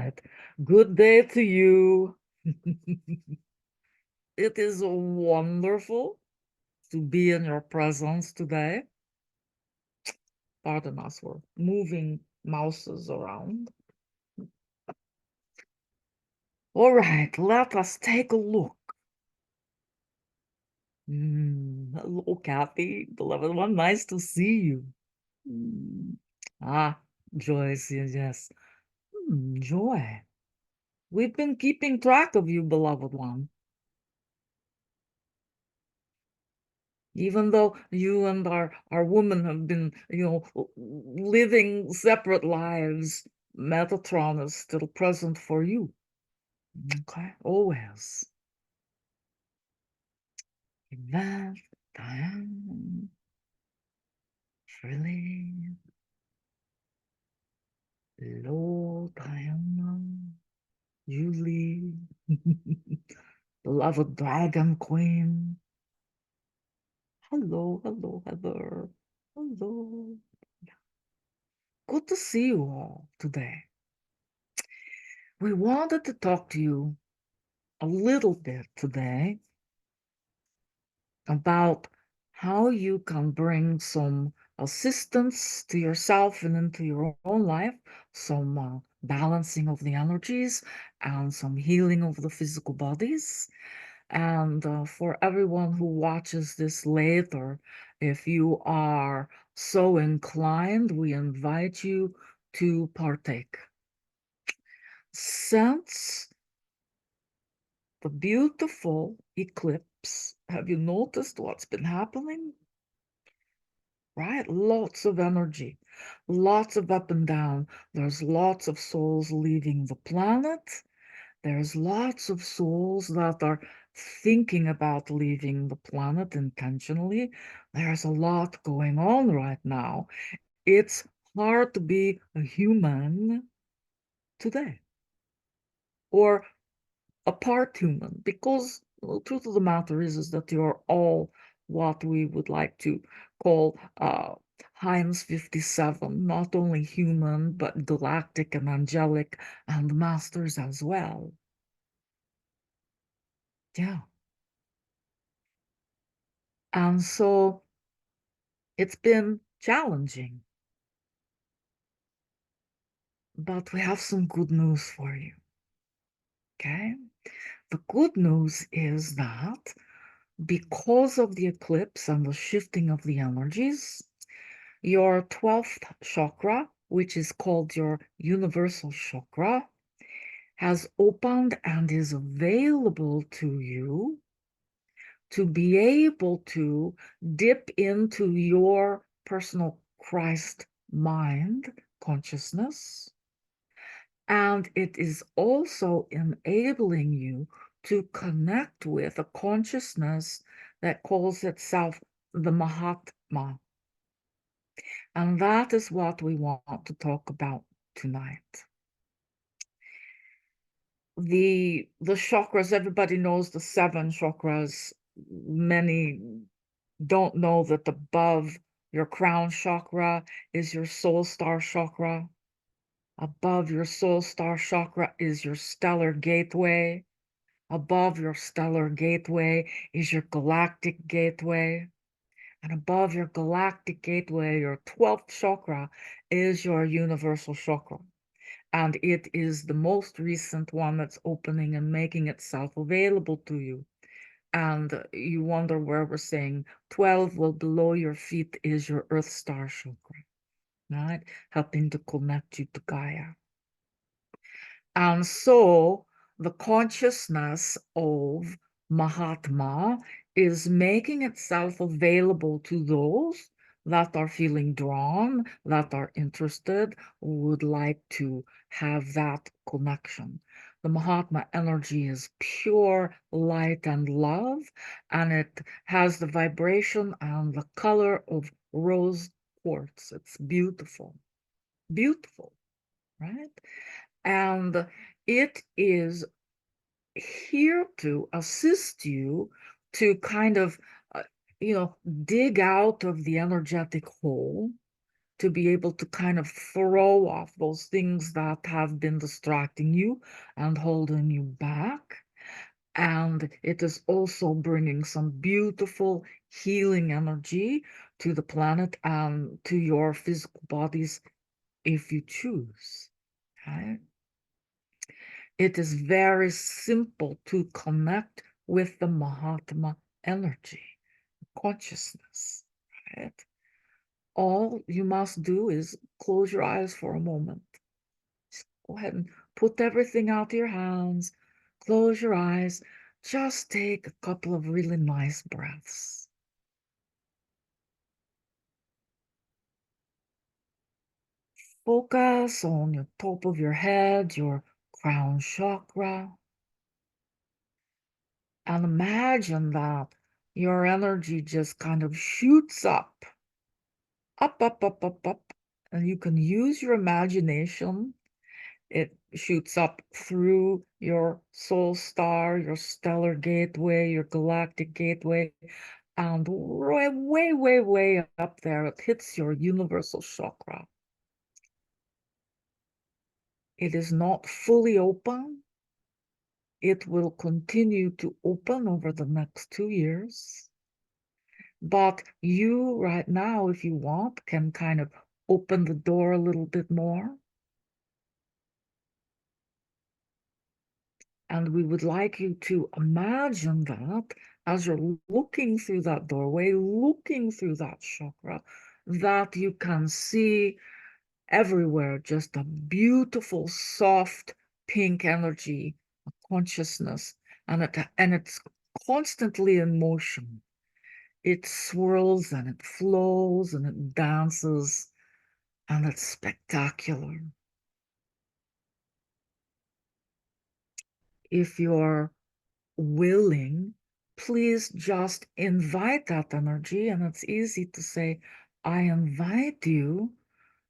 right. Good day to you. It is wonderful to be in your presence today. Pardon us for moving mouses around. All right, let us take a look. Hello, Kathy, beloved one. Nice to see you. Mm. Ah, Joyce, yes. Joy. We've been keeping track of you, beloved one. Even though you and our woman have been, living separate lives, Metatron is still present for you. Okay, always. Yvette, Diane, Shirley, hello, Diana, Julie, beloved Dragon Queen. Hello, hello, Heather. Hello. Good to see you all today. We wanted to talk to you a little bit today about how you can bring some assistance to yourself and into your own life, some balancing of the energies and some healing of the physical bodies. And for everyone who watches this later, if you are so inclined, we invite you to partake. Since the beautiful eclipse, have you noticed what's been happening? Right? Lots of energy, lots of up and down. There's lots of souls leaving the planet. There's lots of souls that are thinking about leaving the planet intentionally. There's a lot going on right now. It's hard to be a human today, or a part human, because the truth of the matter is that you're all what we would like to call Heinz 57, not only human, but galactic and angelic and masters as well. Yeah. And so it's been challenging, but we have some good news for you. Okay? The good news is that because of the eclipse and the shifting of the energies, your 12th chakra, which is called your universal chakra, has opened and is available to you to be able to dip into your personal Christ mind consciousness. And it is also enabling you to connect with a consciousness that calls itself the Mahatma. And that is what we want to talk about tonight. The chakras, everybody knows the 7 chakras. Many don't know that above your crown chakra is your soul star chakra. Above your soul star chakra is your stellar gateway. Above your stellar gateway is your galactic gateway. And above your galactic gateway, your 12th chakra, is your universal chakra. And it is the most recent one that's opening and making itself available to you. And you wonder where we're saying 12, well, below your feet is your earth star chakra, right? Helping to connect you to Gaia. And so the consciousness of Mahatma is making itself available to those that are feeling drawn, that are interested, would like to have that connection. The Mahatma energy is pure light and love, and it has the vibration and the color of rose quartz. It's beautiful, beautiful, right? And it is here to assist you to kind of, dig out of the energetic hole to be able to kind of throw off those things that have been distracting you and holding you back. And it is also bringing some beautiful healing energy to the planet and to your physical bodies if you choose. Okay? It is very simple to connect with the Mahatma energy, consciousness. Right? All you must do is close your eyes for a moment. Just go ahead and put everything out of your hands. Close your eyes. Just take a couple of really nice breaths. Focus on the top of your head, your crown chakra. And imagine that your energy just kind of shoots up, up, up, up, up, up. And you can use your imagination. It shoots up through your soul star, your stellar gateway, your galactic gateway, and way, way, way, way up there, it hits your universal chakra. It is not fully open. It will continue to open over the next 2 years. But you right now, if you want, can kind of open the door a little bit more. And we would like you to imagine that as you're looking through that doorway, looking through that chakra, that you can see everywhere just a beautiful, soft, pink energy, a consciousness, and it's constantly in motion. It swirls and it flows and it dances, and it's spectacular. If you're willing, please just invite that energy. And it's easy to say, I invite you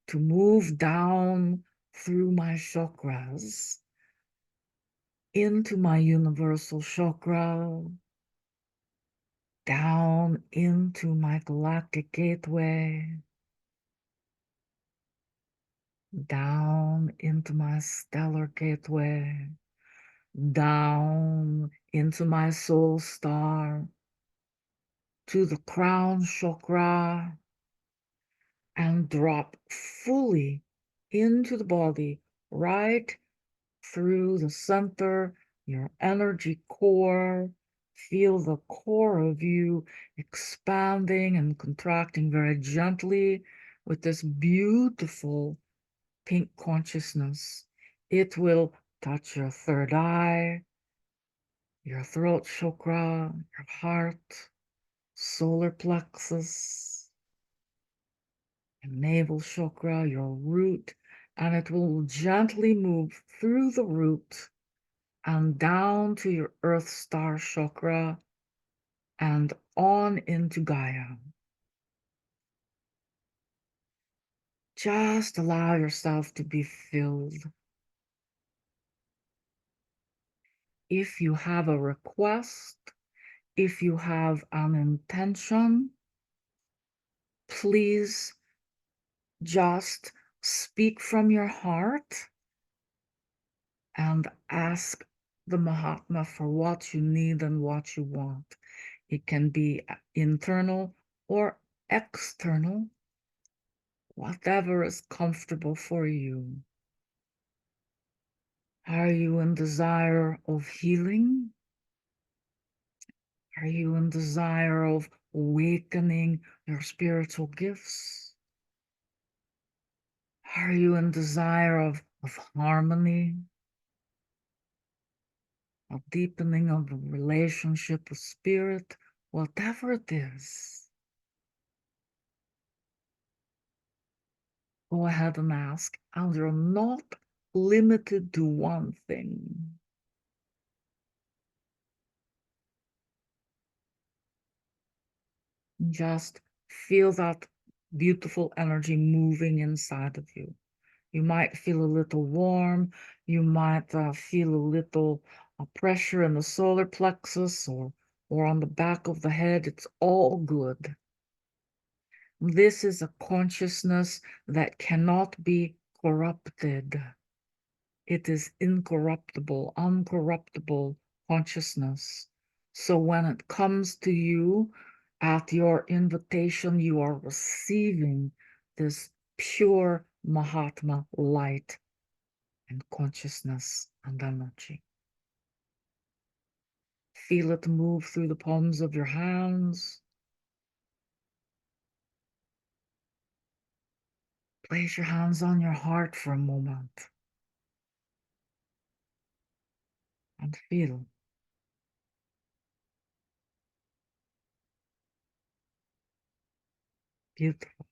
to move down through my chakras into my universal chakra, down into my galactic gateway, down into my stellar gateway, down into my soul star, to the crown chakra, and drop fully into the body, right through the center, your energy core. Feel the core of you expanding and contracting very gently with this beautiful pink consciousness. It will touch your third eye, your throat chakra, your heart, solar plexus, your navel chakra, your root, and it will gently move through the root and down to your earth star chakra and on into Gaia. Just allow yourself to be filled. If you have a request, if you have an intention, please just speak from your heart and ask the Mahatma for what you need and what you want. It can be internal or external, whatever is comfortable for you. Are you in desire of healing? Are you in desire of awakening your spiritual gifts? Are you in desire of harmony, of deepening of the relationship with spirit? Whatever it is, go ahead and ask, and you're not limited to one thing. Just feel that beautiful energy moving inside of you. You might feel a little warm. You might feel a little pressure in the solar plexus or on the back of the head. It's all good. This is a consciousness that cannot be corrupted. It is incorruptible, uncorruptible consciousness. So when it comes to you at your invitation, you are receiving this pure Mahatma light and consciousness and energy. Feel it move through the palms of your hands. Place your hands on your heart for a moment and feel. Beautiful.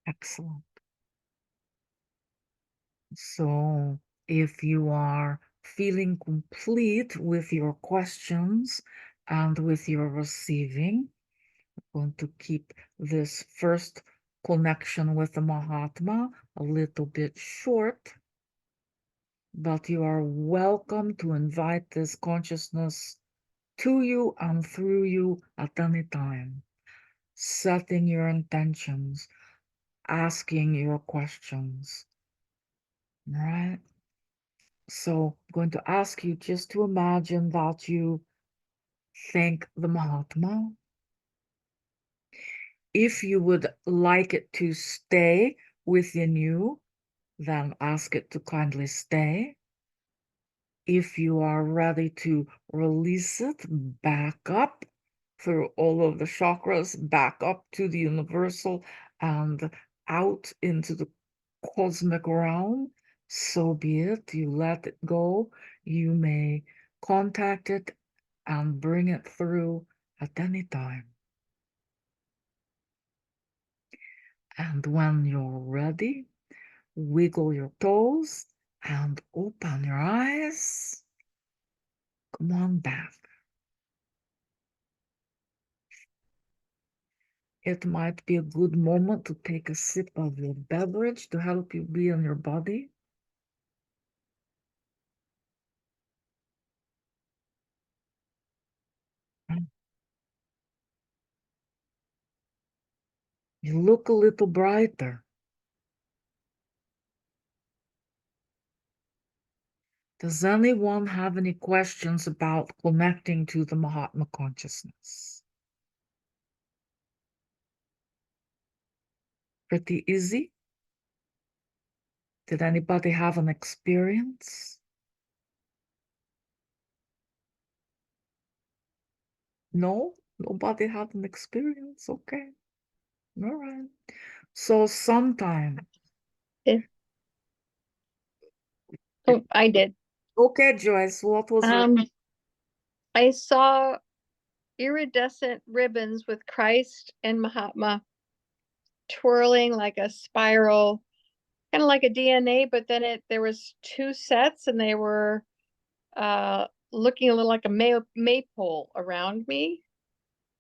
Excellent. So if you are feeling complete with your questions and with your receiving, I'm going to keep this first connection with the Mahatma a little bit short, but you are welcome to invite this consciousness to you and through you at any time, setting your intentions, asking your questions, right? So I'm going to ask you just to imagine that you thank the Mahatma. If you would like it to stay within you, then ask it to kindly stay. If you are ready to release it, back up through all of the chakras, back up to the universal and out into the cosmic realm, so be it. You let it go. You may contact it and bring it through at any time. And when you're ready, wiggle your toes and open your eyes. Come on back. It might be a good moment to take a sip of your beverage to help you be in your body. You look a little brighter. Does anyone have any questions about connecting to the Mahatma consciousness? Pretty easy? Did anybody have an experience? No? Nobody had an experience? Okay. All right. So sometime. Yeah. Oh, I did. Okay, Joyce, what was it? I saw iridescent ribbons with Christ and Mahatma twirling like a spiral, kind of like a DNA, but then there was two sets and they were looking a little like a maypole around me.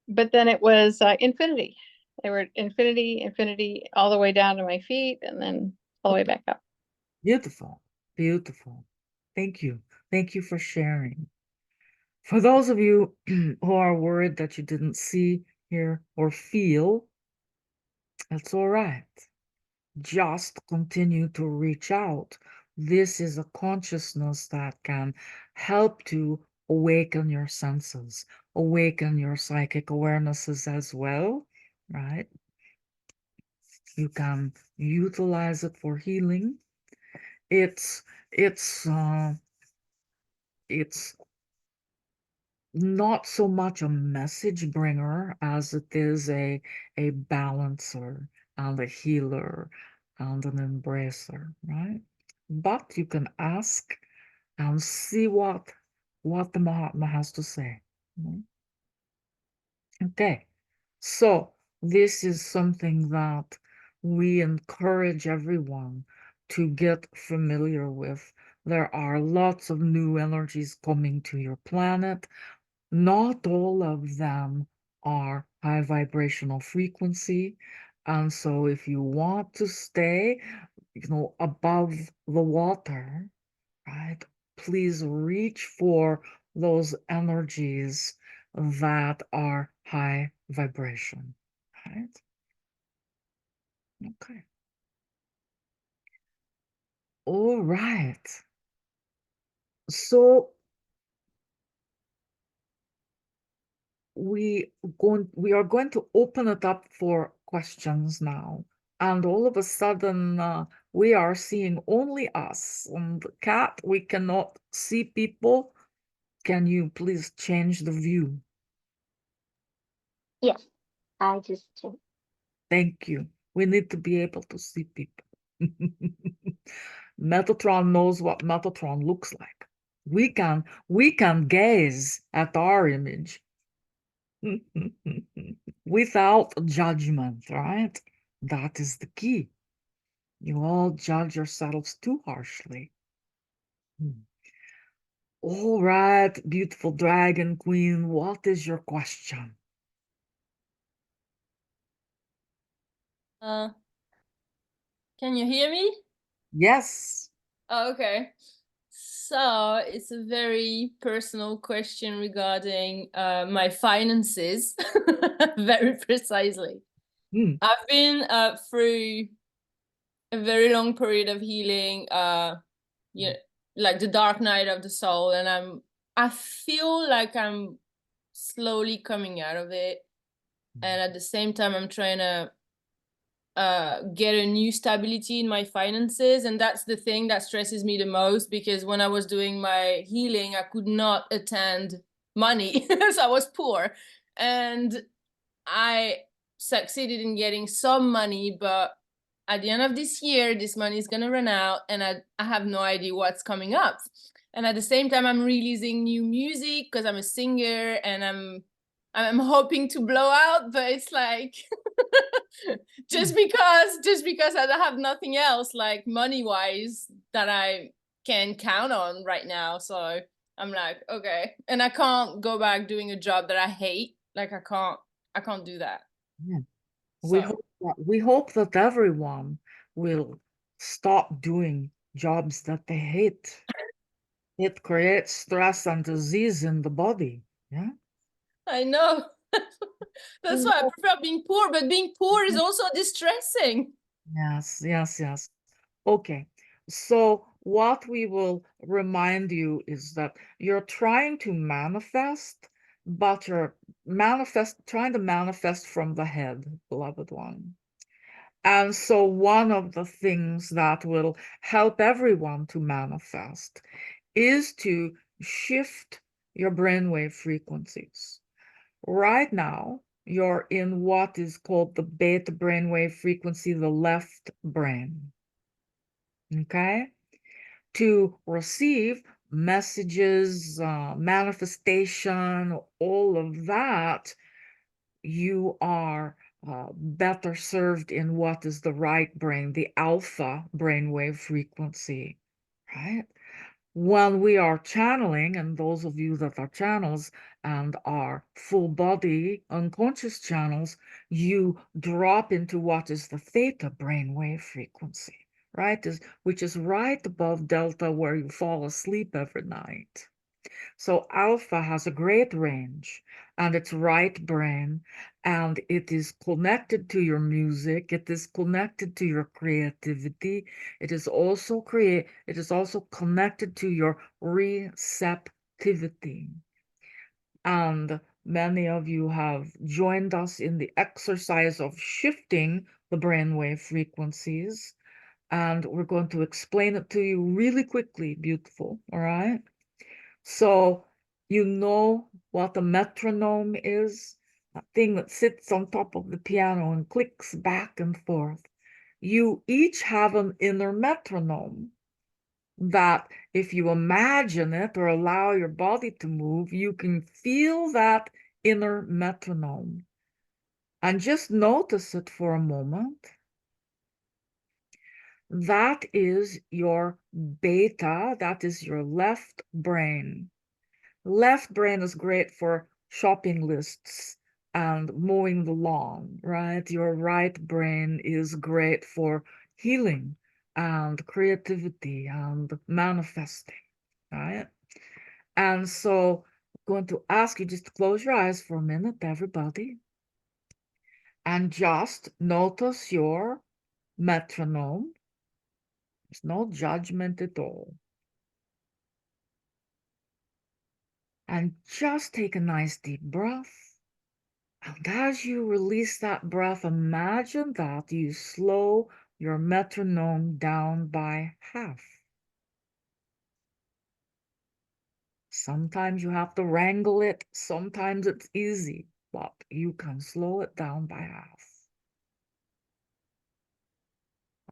But then it was infinity. They were infinity, infinity, all the way down to my feet and then all the way back up. Beautiful. Beautiful. Thank you. Thank you for sharing. For those of you who are worried that you didn't see, hear, or feel, that's all right. Just continue to reach out. This is a consciousness that can help to awaken your senses, awaken your psychic awarenesses as well, right? You can utilize it for healing. It's it's uh, it's not so much a message bringer as it is a balancer and a healer and an embracer, right? But you can ask and see what the Mahatma has to say. Okay, so this is something that we encourage everyone to get familiar with. There are lots of new energies coming to your planet. Not all of them are high vibrational frequency. And so if you want to stay, above the water, right, please reach for those energies that are high vibration, right? Okay. All right. So we are going to open it up for questions now. And all of a sudden, we are seeing only us. And Kat, we cannot see people. Can you please change the view? Yes, I just changed. Thank you. We need to be able to see people. Metatron knows what Metatron looks like. We can gaze at our image without judgment, right? That is the key. You all judge yourselves too harshly. All right, beautiful dragon queen, what is your question? Can you hear me? Yes. Oh, okay. So it's a very personal question regarding my finances, very precisely. I've been through a very long period of healing, like the dark night of the soul, and I feel like I'm slowly coming out of it, and at the same time I'm trying to get a new stability in my finances, and that's the thing that stresses me the most, because when I was doing my healing I could not attend money so I was poor, and I succeeded in getting some money, but at the end of this year this money is going to run out, and I have no idea what's coming up. And at the same time I'm releasing new music because I'm a singer, and I'm hoping to blow out, but it's like just because I have nothing else, like money wise, that I can count on right now. So I'm like, okay, and I can't go back doing a job that I hate. Like I can't do that. Yeah. So We hope that everyone will stop doing jobs that they hate. It creates stress and disease in the body. Yeah. I know. That's why I prefer being poor, but being poor is also distressing. Yes, yes, yes. Okay. So what we will remind you is that you're trying to manifest, but you're trying to manifest from the head, beloved one. And so one of the things that will help everyone to manifest is to shift your brainwave frequencies. Right now, you're in what is called the beta brainwave frequency, the left brain. Okay? To receive messages, manifestation, all of that, you are better served in what is the right brain, the alpha brainwave frequency, right? When we are channeling, and those of you that are channels and are full body unconscious channels, you drop into what is the theta brainwave frequency, right? Which is right above delta, where you fall asleep every night. So alpha has a great range, and it's right brain, and it is connected to your music, it is connected to your creativity, it is also connected to your receptivity. And many of you have joined us in the exercise of shifting the brainwave frequencies, and we're going to explain it to you really quickly, beautiful, all right? So you know what a metronome is? A thing that sits on top of the piano and clicks back and forth. You each have an inner metronome that, if you imagine it or allow your body to move, you can feel that inner metronome. And just notice it for a moment. That is your beta, that is your left brain. Left brain is great for shopping lists and mowing the lawn, right? Your right brain is great for healing and creativity and manifesting, right? And so going to ask you just to close your eyes for a minute, everybody. And just notice your metronome. There's no judgment at all. And just take a nice deep breath. And as you release that breath, imagine that you slow your metronome down by half. Sometimes you have to wrangle it, sometimes it's easy, but you can slow it down by half.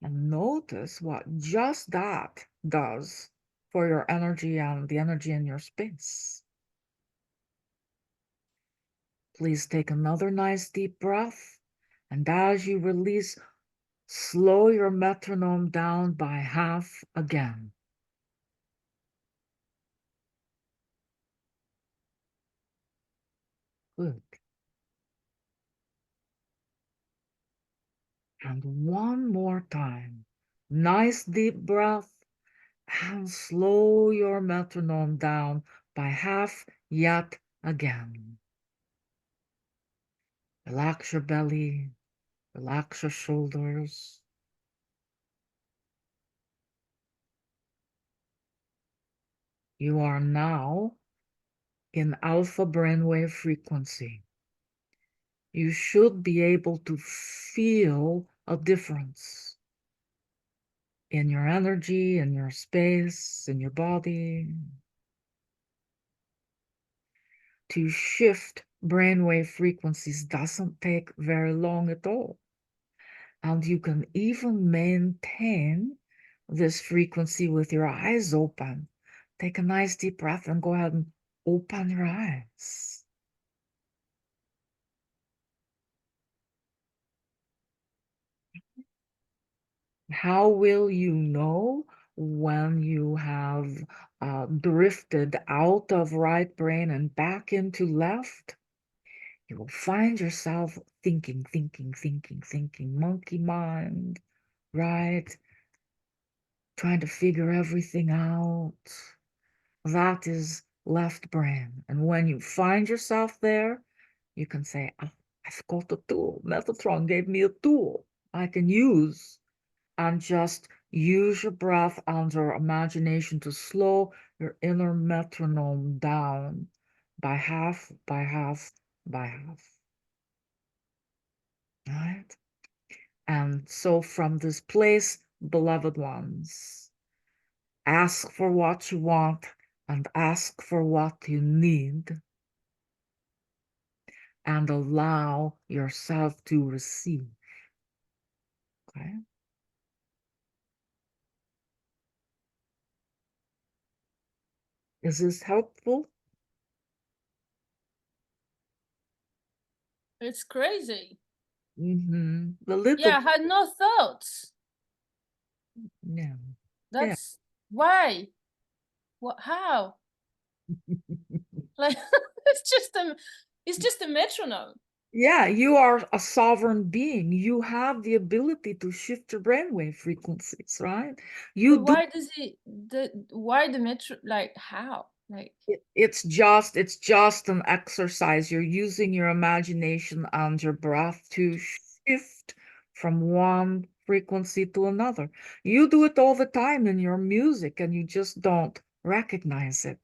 And notice what just that does for your energy and the energy in your space. Please take another nice deep breath, and as you release, slow your metronome down by half again. Good. And one more time. Nice deep breath, and slow your metronome down by half yet again. Relax your belly, relax your shoulders. You are now in alpha brainwave frequency. You should be able to feel a difference in your energy, in your space, in your body. To shift brainwave frequencies doesn't take very long at all. And you can even maintain this frequency with your eyes open. Take a nice deep breath and go ahead and open your eyes. How will you know when you have drifted out of right brain and back into left? You will find yourself thinking, monkey mind, right? Trying to figure everything out. That is left brain. And when you find yourself there, you can say, oh, I've got a tool. Metatron gave me a tool I can use. And just use your breath and your imagination to slow your inner metronome down by half, by half, by half. All right? And so from this place, beloved ones, ask for what you want and ask for what you need, and allow yourself to receive. Okay? Is this helpful? It's crazy. Mm-hmm. The little, Yeah, I had no thoughts. yeah. That's why. What? How? Like it's just a metronome. Yeah, you are a sovereign being. You have the ability to shift your brainwave frequencies, right? You But do. why does why the metro, like how? Like It's just an exercise. You're using your imagination and your breath to shift from one frequency to another. You do it all the time in your music and you just don't recognize it.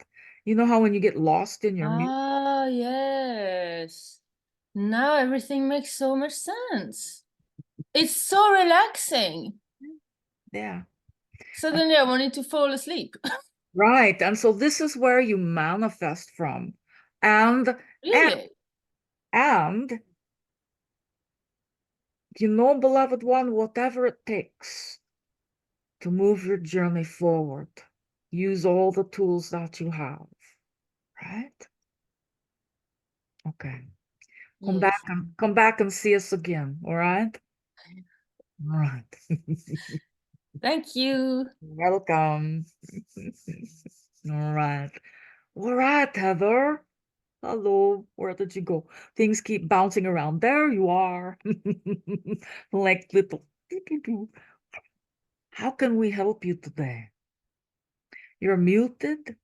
You know how when you get lost in your music? ah, yes. Now everything makes so much sense. It's so relaxing. Yeah. Suddenly I wanted to fall asleep. Right. And so this is where you manifest from. And Really? and you know, beloved one, whatever it takes to move your journey forward, use all the tools that you have. Right? Okay. Come Yes. back and see us again. All right? All right. Thank you. Welcome. All right. All right, Heather. Hello, where did you go? Things keep bouncing around. There you are. Like little. How can we help you today? You're muted.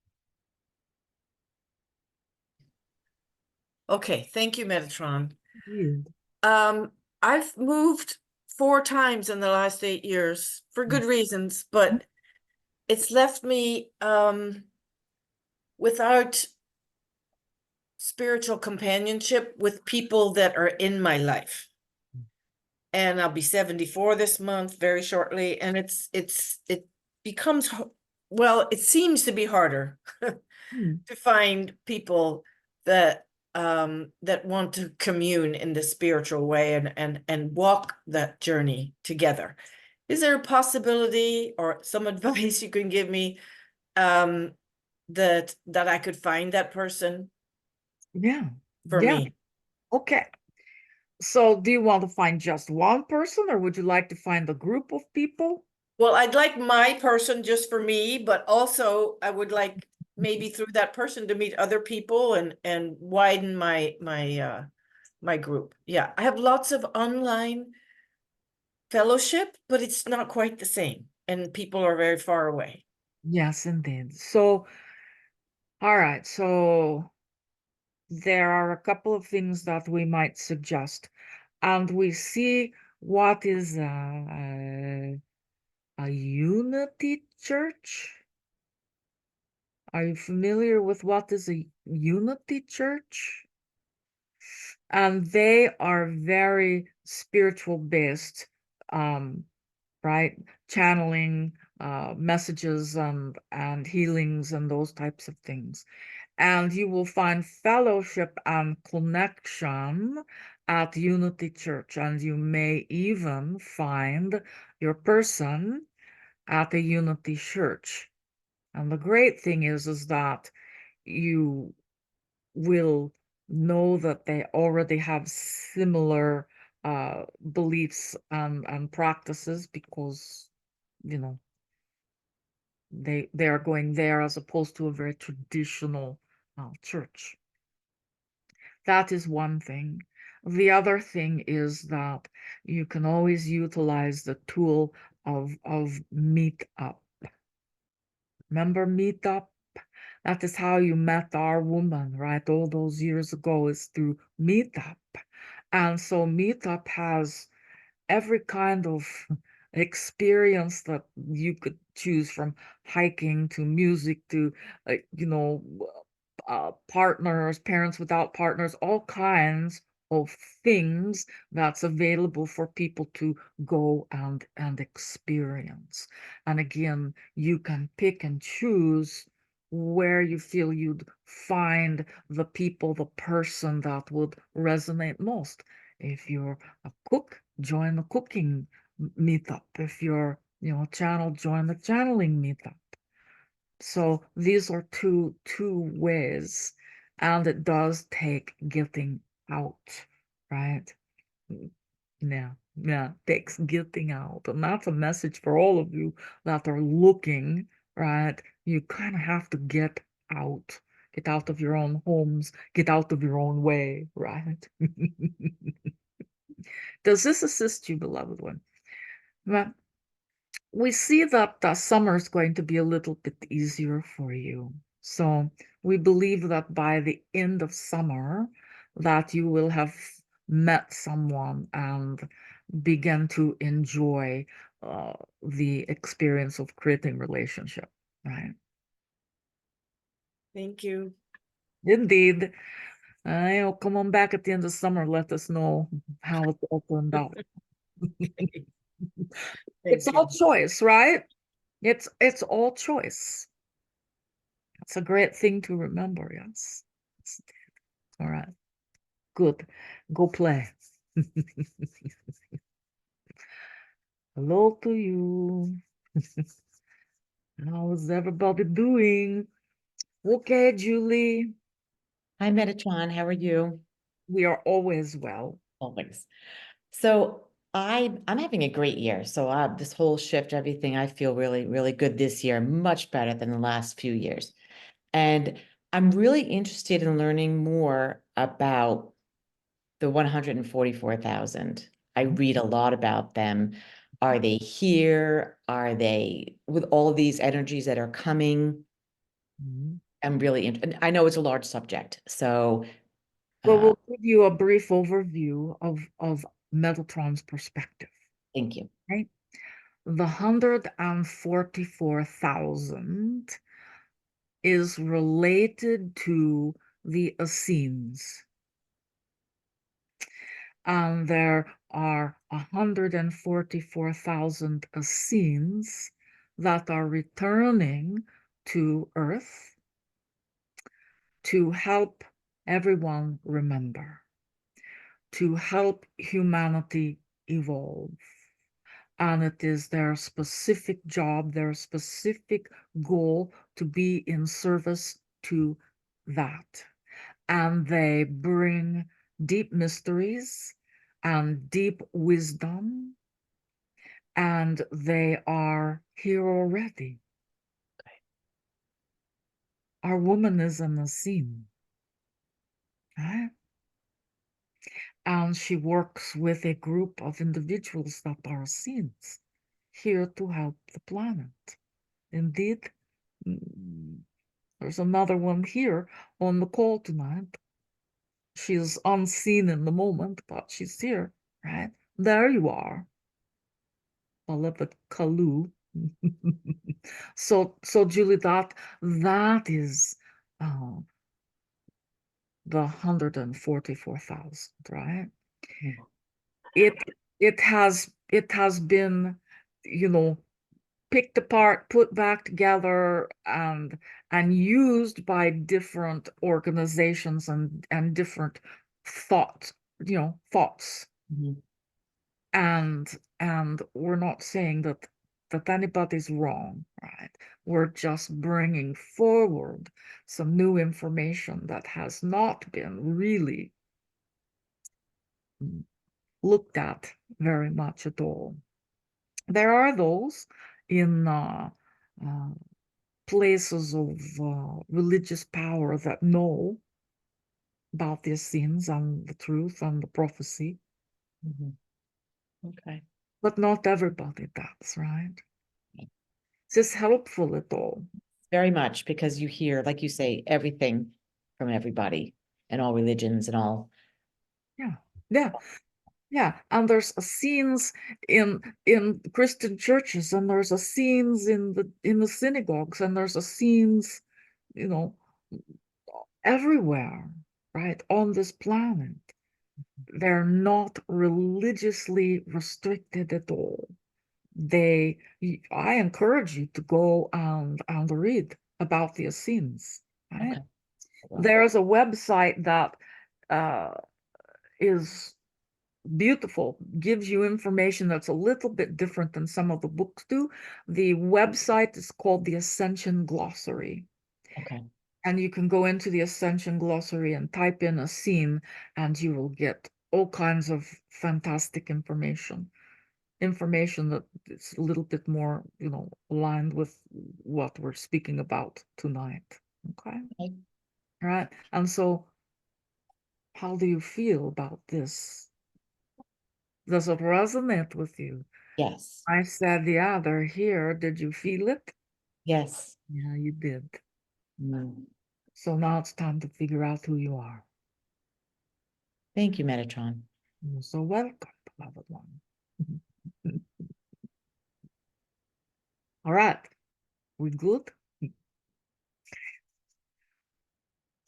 Okay, thank you, Metatron. Yeah. I've moved 4 times in the last 8 years for good reasons, but it's left me without spiritual companionship with people that are in my life. And I'll be 74 this month, very shortly, and it becomes, well, it seems to be harder to find people that that want to commune in the spiritual way and walk that journey together. Is there a possibility or some advice you can give me that I could find that person Yeah. for Yeah. me? Okay. So do you want to find just one person, or would you like to find a group of people? Well, I'd like my person just for me, but also I would like maybe through that person to meet other people and widen my group. Yeah, I have lots of online fellowship, but it's not quite the same, and people are very far away. Yes, indeed. So, all right. So there are a couple of things that we might suggest, and we see what is a unity church. Are you familiar with what is a unity church? And they are very spiritual based, right? Channeling messages and healings and those types of things. And you will find fellowship and connection at Unity Church, and you may even find your person at a Unity Church. And the great thing is that you will know that they already have similar beliefs and practices, because you know they are going there as opposed to a very traditional church. That is one thing. The other thing is that you can always utilize the tool of Meetup. Remember Meetup? That is how you met our woman, right? All those years ago is through Meetup. And so Meetup has every kind of experience that you could choose, from hiking to music to, partners, parents without partners, all kinds of things that's available for people to go and experience. And again, you can pick and choose where you feel you'd find the people, the person that would resonate most. If you're a cook, join the cooking meetup. If you're, channel, join the channeling meetup. So these are two ways, and it does take getting out, right? Yeah, takes getting out. And that's a message for all of you that are looking, right? You kind of have to get out of your own homes, get out of your own way, right? Does this assist you, beloved one? Well, we see that summer is going to be a little bit easier for you. So we believe that by the end of summer, that you will have met someone and begin to enjoy the experience of creating relationship, right? Thank you. Indeed. Come on back at the end of summer. Let us know how it all turned out. It's all choice, right? It's all choice. It's a great thing to remember, yes. All right. Good. Go play. Hello to you. How is everybody doing? Okay, Julie. Hi, Metatron. How are you? We are always well. Always. So I'm having a great year. So this whole shift, everything, I feel really, really good this year, much better than the last few years. And I'm really interested in learning more about the 144,000. I read a lot about them. Are they here? Are they with all of these energies that are coming? Mhm. I'm really interested. I know it's a large subject. So Well, we'll give you a brief overview of Metatron's perspective. Thank you. Right? The 144,000 is related to the Essenes. And there are 144,000 Essenes that are returning to Earth to help everyone remember, to help humanity evolve. And it is their specific job, their specific goal to be in service to that. And they bring deep mysteries and deep wisdom, and they are here already. Our woman is an Essene, right? And she works with a group of individuals that are Essenes, here to help the planet. Indeed, there's another one here on the call tonight. She's unseen in the moment, but she's here, right? There you are, beloved Kalu. So Julie, that is the 144,000, right? It has been, picked apart, put back together, and used by different organizations and different thoughts. And we're not saying that anybody's wrong, right? We're just bringing forward some new information that has not been really looked at very much at all. There are those in places of religious power that know about these sins and the truth and the prophecy. Okay. But not everybody does, right? Is this helpful at all? Very much, because you hear, like you say, everything from everybody and all religions and all. Yeah, and there's scenes in Christian churches, and there's scenes in the synagogues, and there's scenes, everywhere, right, on this planet. They're not religiously restricted at all. I encourage you to go and read about the Essenes, right? Okay. There's a website that is beautiful, gives you information that's a little bit different than some of the books do. The website is called the Ascension Glossary. Okay. And you can go into the Ascension Glossary and type in Essene, and you will get all kinds of fantastic information that is a little bit more, aligned with what we're speaking about tonight. Okay. Okay. All right. And so, how do you feel about this? Does it resonate with you? Yes. I said, yeah, they're here. Did you feel it? Yes. Yeah, you did. Mm. So now it's time to figure out who you are. Thank you, Metatron. You're so welcome, beloved one. All right. We good?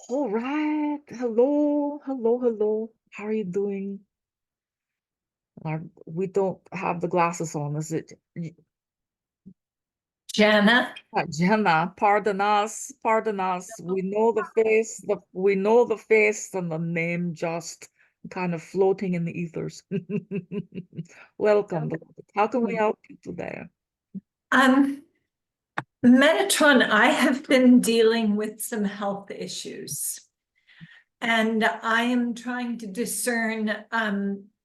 All right. Hello. How are you doing? We don't have the glasses on. Is it Jana? Jenna? Pardon us. We know the face. We know the face, and the name just kind of floating in the ethers. Welcome. How can we help you today? Metatron, I have been dealing with some health issues. And I am trying to discern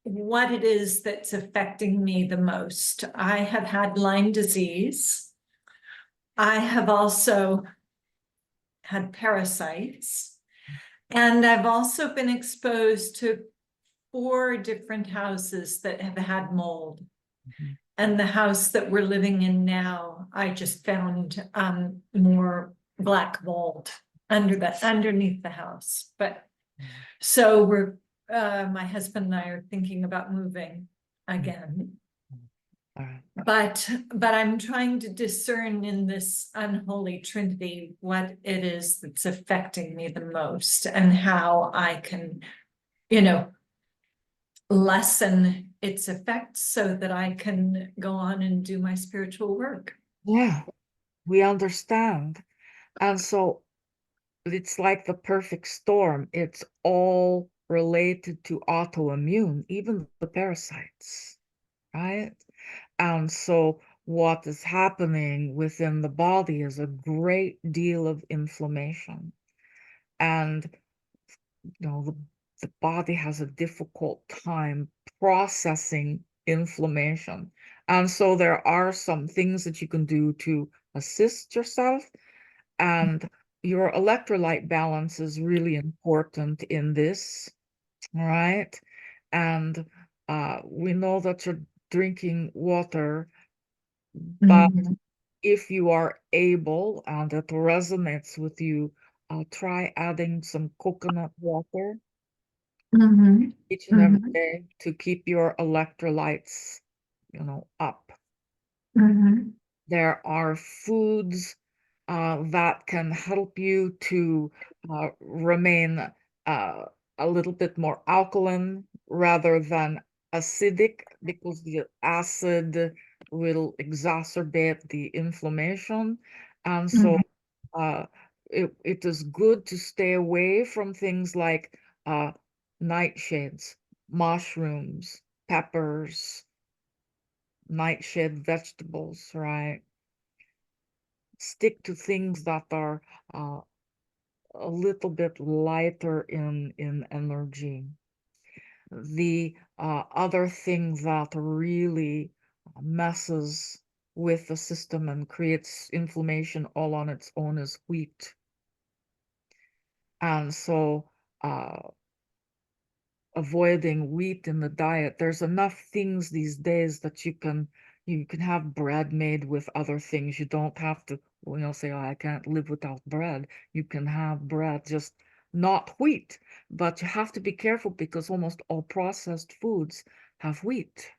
what it is that's affecting me the most. I have had Lyme disease. I have also had parasites. And I've also been exposed to 4 different houses that have had mold. And the house that we're living in now, I just found more black mold underneath the house. But So my husband and I are thinking about moving again. All right. But I'm trying to discern in this unholy trinity what it is that's affecting me the most and how I can, lessen its effects so that I can go on and do my spiritual work. Yeah, we understand. And so it's like the perfect storm. It's all related to autoimmune, even the parasites, right? And so what is happening within the body is a great deal of inflammation. And the body has a difficult time processing inflammation. And so there are some things that you can do to assist yourself. And your electrolyte balance is really important in this, all right? And we know that you're drinking water, but if you are able and it resonates with you, try adding some coconut water each and every day to keep your electrolytes, up. There are foods that can help you to remain a little bit more alkaline rather than acidic, because the acid will exacerbate the inflammation. And so it is good to stay away from things like nightshades, mushrooms, peppers, nightshade vegetables, right? Stick to things that are a little bit lighter in energy. The other thing that really messes with the system and creates inflammation all on its own is wheat. And so avoiding wheat in the diet, there's enough things these days that you can have bread made with other things. You don't have to, say, oh, I can't live without bread. You can have bread, just not wheat. But you have to be careful because almost all processed foods have wheat.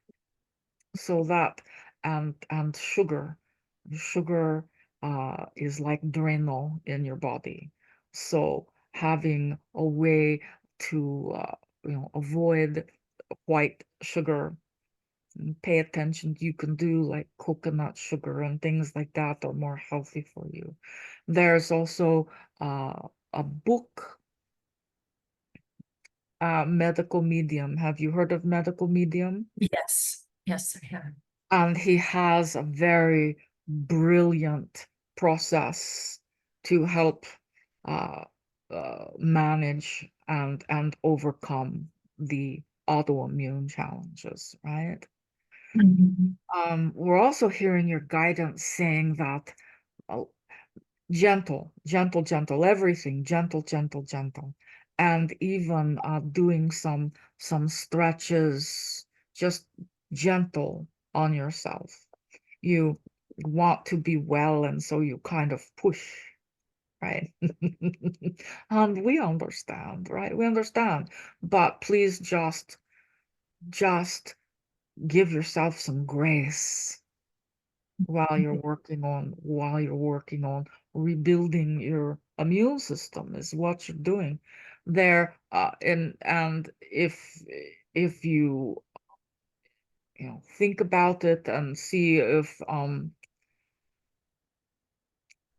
So that and sugar. Sugar is like Drano in your body. So having a way to avoid white sugar, and pay attention. You can do like coconut sugar and things like that are more healthy for you. There's also a book, Medical Medium. Have you heard of Medical Medium? Yes, I have. And he has a very brilliant process to help manage and overcome the autoimmune challenges, right? We're also hearing your guidance saying that gentle, everything gentle, and even doing some stretches, just gentle on yourself. You want to be well, and so you kind of push, right? And we understand, right? We understand, but please just give yourself some grace while you're working on rebuilding your immune system is what you're doing there. And if you think about it and see if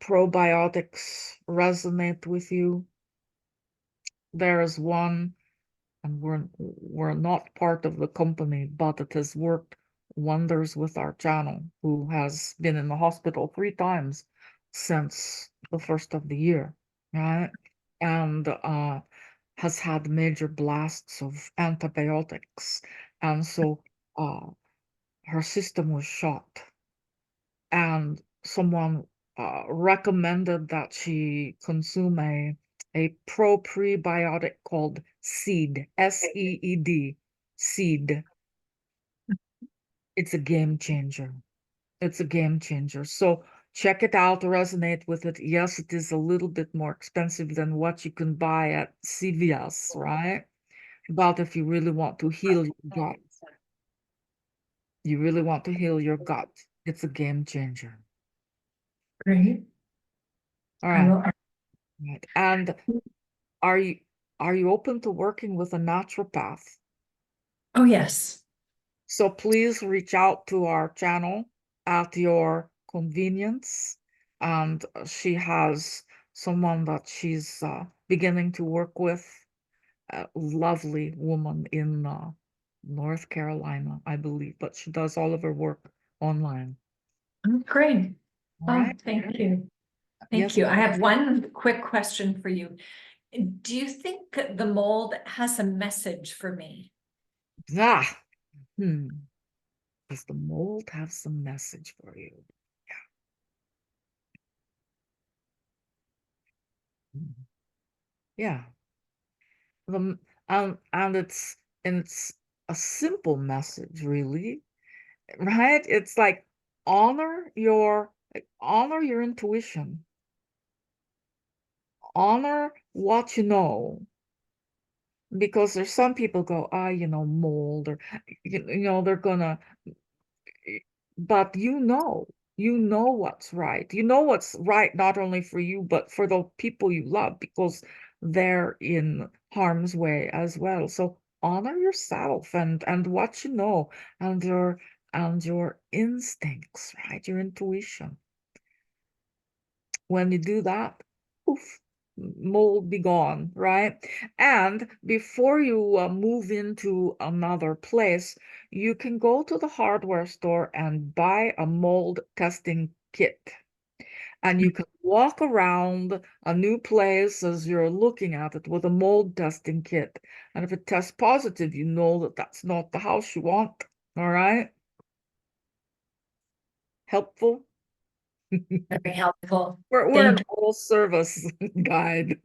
probiotics resonate with you, there is one, and we're not part of the company, but it has worked wonders with our channel, who has been in the hospital 3 times since the first of the year, right? And has had major blasts of antibiotics. And so her system was shot. And someone recommended that she consume a prebiotic called Seed, SEED, Seed. It's a game changer. It's a game changer. So check it out, resonate with it. Yes, it is a little bit more expensive than what you can buy at CVS, right? But if you really want to heal your gut, you really want to heal your gut, it's a game changer. Great. All I right. will- Right. And are you open to working with a naturopath? Oh, yes. So please reach out to our channel at your convenience. And she has someone that she's beginning to work with, a lovely woman in North Carolina, I believe, but she does all of her work online. Great. All Oh, right. thank you. Yes. Thank you. I have one quick question for you. Do you think the mold has a message for me? Ah, does the mold have some message for you? Yeah. Yeah. And it's a simple message, really, right? It's like honor your intuition, honor what you know, because there's some people go, mold, or they're gonna, but you know what's right. You know what's right not only for you, but for the people you love, because they're in harm's way as well. So honor yourself and what you know, and your instincts, right? Your intuition. When you do that, poof, mold be gone, right? And before you move into another place, you can go to the hardware store and buy a mold testing kit. And you can walk around a new place as you're looking at it with a mold testing kit. And if it tests positive, you know that that's not the house you want. All right? Helpful? Very helpful. We're an Thank full service guide.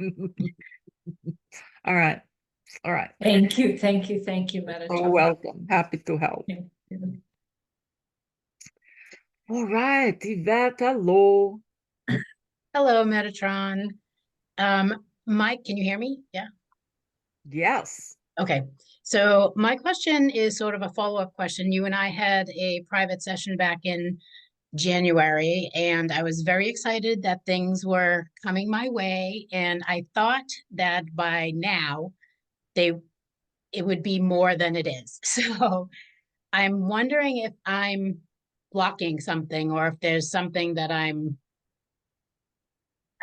All right. All right. Thank you. Thank you. Thank you, You're Metatron. welcome. Happy to help. Thank you. All right, Yvette, hello. Hello, Metatron. Mike, can you hear me? Yeah. Yes. Okay. So my question is sort of a follow-up question. You and I had a private session back in January, and I was very excited that things were coming my way. And I thought that by now it would be more than it is. So I'm wondering if I'm blocking something, or if there's something that I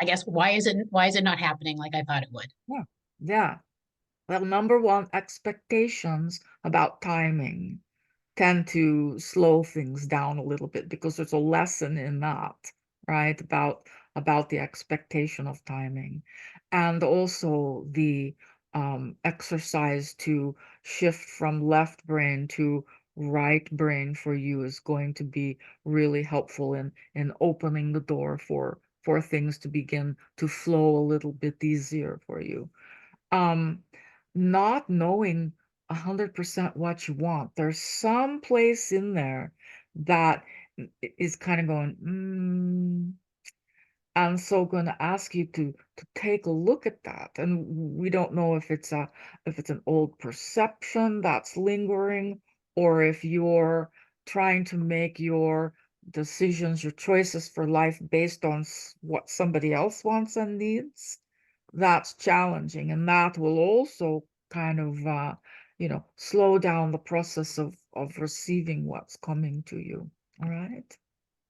guess, why is it not happening like I thought it would? Yeah. Yeah. Well, number one, expectations about timing tend to slow things down a little bit, because there's a lesson in that, right? About the expectation of timing. And also the exercise to shift from left brain to right brain for you is going to be really helpful in opening the door for things to begin to flow a little bit easier for you. Not knowing 100% what you want. There's some place in there that is kind of going, and so going to ask you to take a look at that. And we don't know if it's an old perception that's lingering, or if you're trying to make your decisions, your choices for life based on what somebody else wants and needs. That's challenging, and that will also kind of slow down the process of receiving what's coming to you. All right.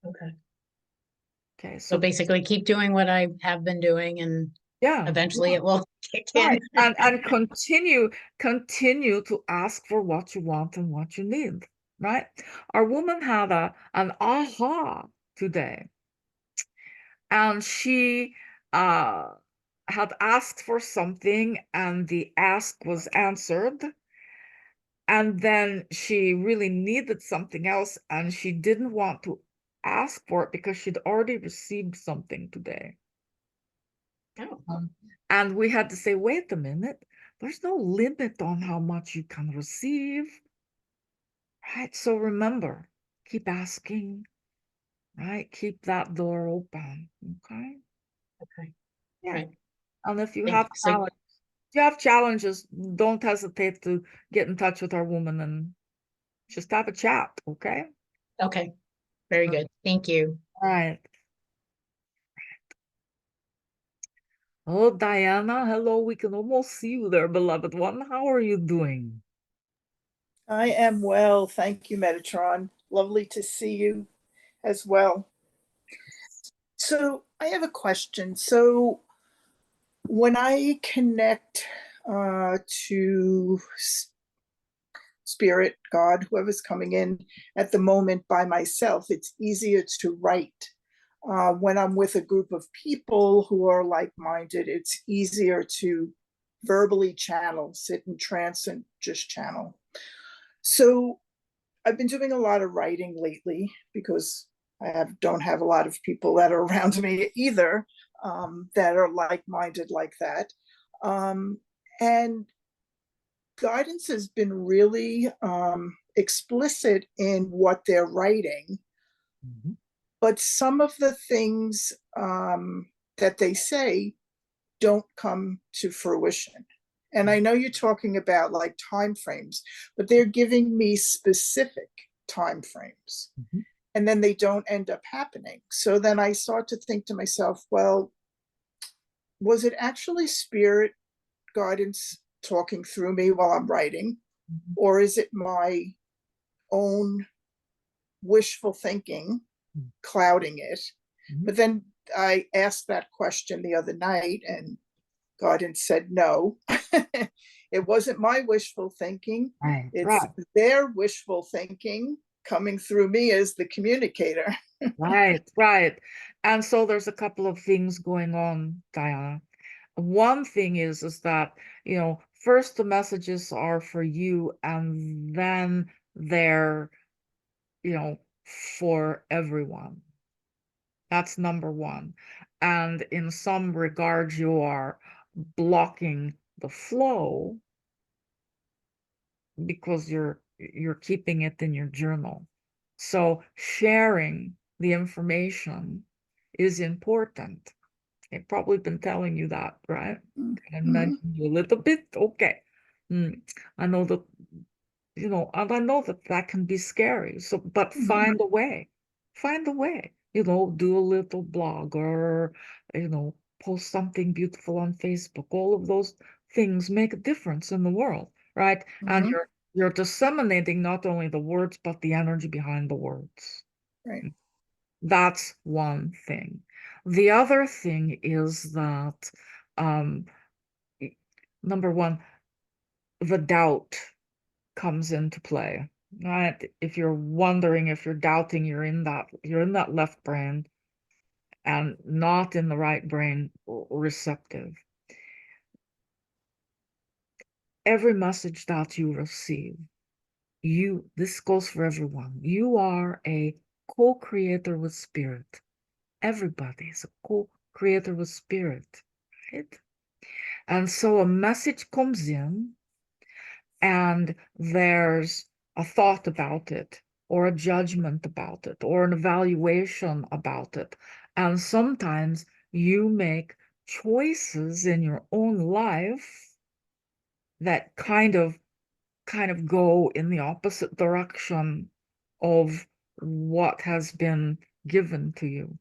Okay. Okay, So basically keep doing what I have been doing, and yeah, eventually it will kick in. right. And continue to ask for what you want and what you need, right? Our woman had an aha today, and she had asked for something, and the ask was answered. And then she really needed something else, and she didn't want to ask for it because she'd already received something today. Oh. And we had to say, wait a minute, there's no limit on how much you can receive, right? So remember, keep asking, right? Keep that door open, okay? Okay. Yeah. Right. And if you Thank have you. So- challenges, if you have challenges, don't hesitate to get in touch with our woman and just have a chat, okay? Okay. Very good. Thank you. All right. Oh, Diana, hello. We can almost see you there, beloved one. How are you doing? I am well, thank you, Metatron. Lovely to see you as well. So I have a question. So when I connect to spirit, God, whoever's coming in at the moment by myself, it's easier to write. When I'm with a group of people who are like-minded, it's easier to verbally channel, sit in trance and just channel. So I've been doing a lot of writing lately because I don't have a lot of people that are around me either that are like-minded like that. And guidance has been really explicit in what they're writing. Mhm. But some of the things that they say don't come to fruition. And I know you're talking about like time frames, but they're giving me specific time frames. Mhm. And then they don't end up happening. So then I start to think to myself, well, was it actually spirit guidance talking through me while I'm writing? Mhm. Or is it my own wishful thinking clouding it? Mhm. But then I asked that question the other night and guidance said no. It wasn't my wishful thinking. Right, It's right, their wishful thinking coming through me as the communicator. right, right. And so there's a couple of things going on, Diana. One thing is that, first the messages are for you and then they're, for everyone. That's number one. And in some regards, you are blocking the flow because you're keeping it in your journal. So sharing the information is important. I've probably been telling you that, right? And Mhm. mentioned you a little bit. Okay. I know that, and I know that that can be scary. So, but Mhm. find a way. Find a way. Do a little blog or, post something beautiful on Facebook. All of those things make a difference in the world, right? And Mhm. you're disseminating not only the words, but the energy behind the words. Right. That's one thing. The other thing is that, number one, the doubt comes into play, right? If you're wondering, if you're doubting, you're in that left brain and not in the right brain receptive. Every message that you receive, this goes for everyone. You are a co-creator with spirit. Everybody is a co-creator with spirit, right? And so a message comes in and there's a thought about it, or a judgment about it, or an evaluation about it. And sometimes you make choices in your own life that kind of go in the opposite direction of what has been given to you.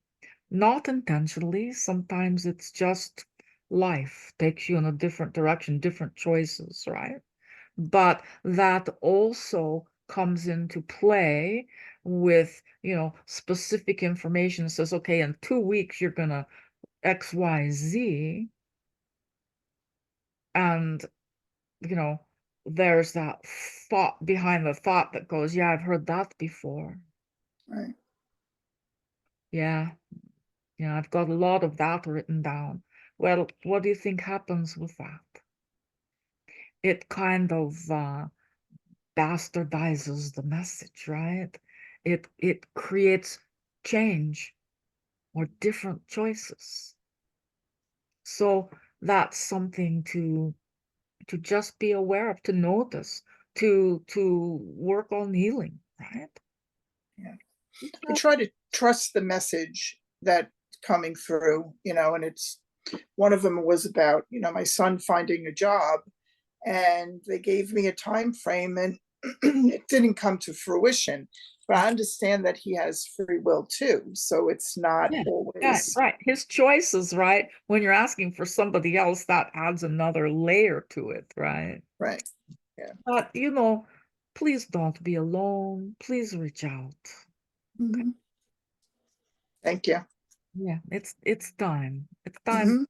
Not intentionally, sometimes it's just life takes you in a different direction, different choices, right? But that also comes into play with, specific information. It says, okay, in 2 weeks, you're going to X, Y, Z. And, there's that thought behind the thought that goes, yeah, I've heard that before. Right. Yeah. Yeah, I've got a lot of that written down. Well, what do you think happens with that? It kind of bastardizes the message, right? It creates change or different choices. So that's something to just be aware of, to notice, to work on healing, right? Yeah. I Okay. try to trust the message that coming through, and it's, one of them was about, my son finding a job, and they gave me a time frame, and it didn't come to fruition. But I understand that he has free will too, so it's not always right. His choices, right? When you're asking for somebody else, that adds another layer to it, right? right. But please don't be alone. Please reach out. Okay. Thank you. Yeah, it's time. It's time to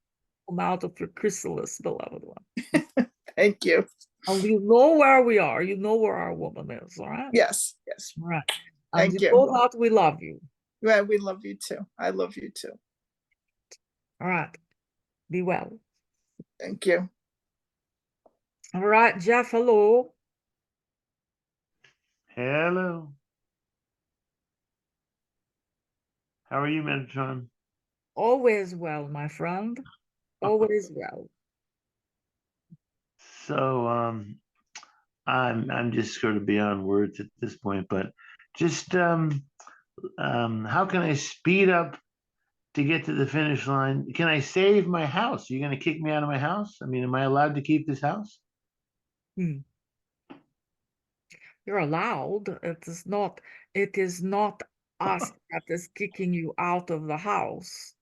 come out of your chrysalis, beloved one. Thank you. And you know where we are. You know where our woman is, all right? Yes. All right. Thank And you. know that we love you. Yeah, we love you too. I love you too. All right. Be well. Thank you. All right, Jeff, hello. Hello. How are you, Metatron? Always well, my friend. Always well. So I'm just sort of beyond words at this point, but just how can I speed up to get to the finish line? Can I save my house? Are you going to kick me out of my house? I mean, am I allowed to keep this house? You're allowed. It is not us that is kicking you out of the house.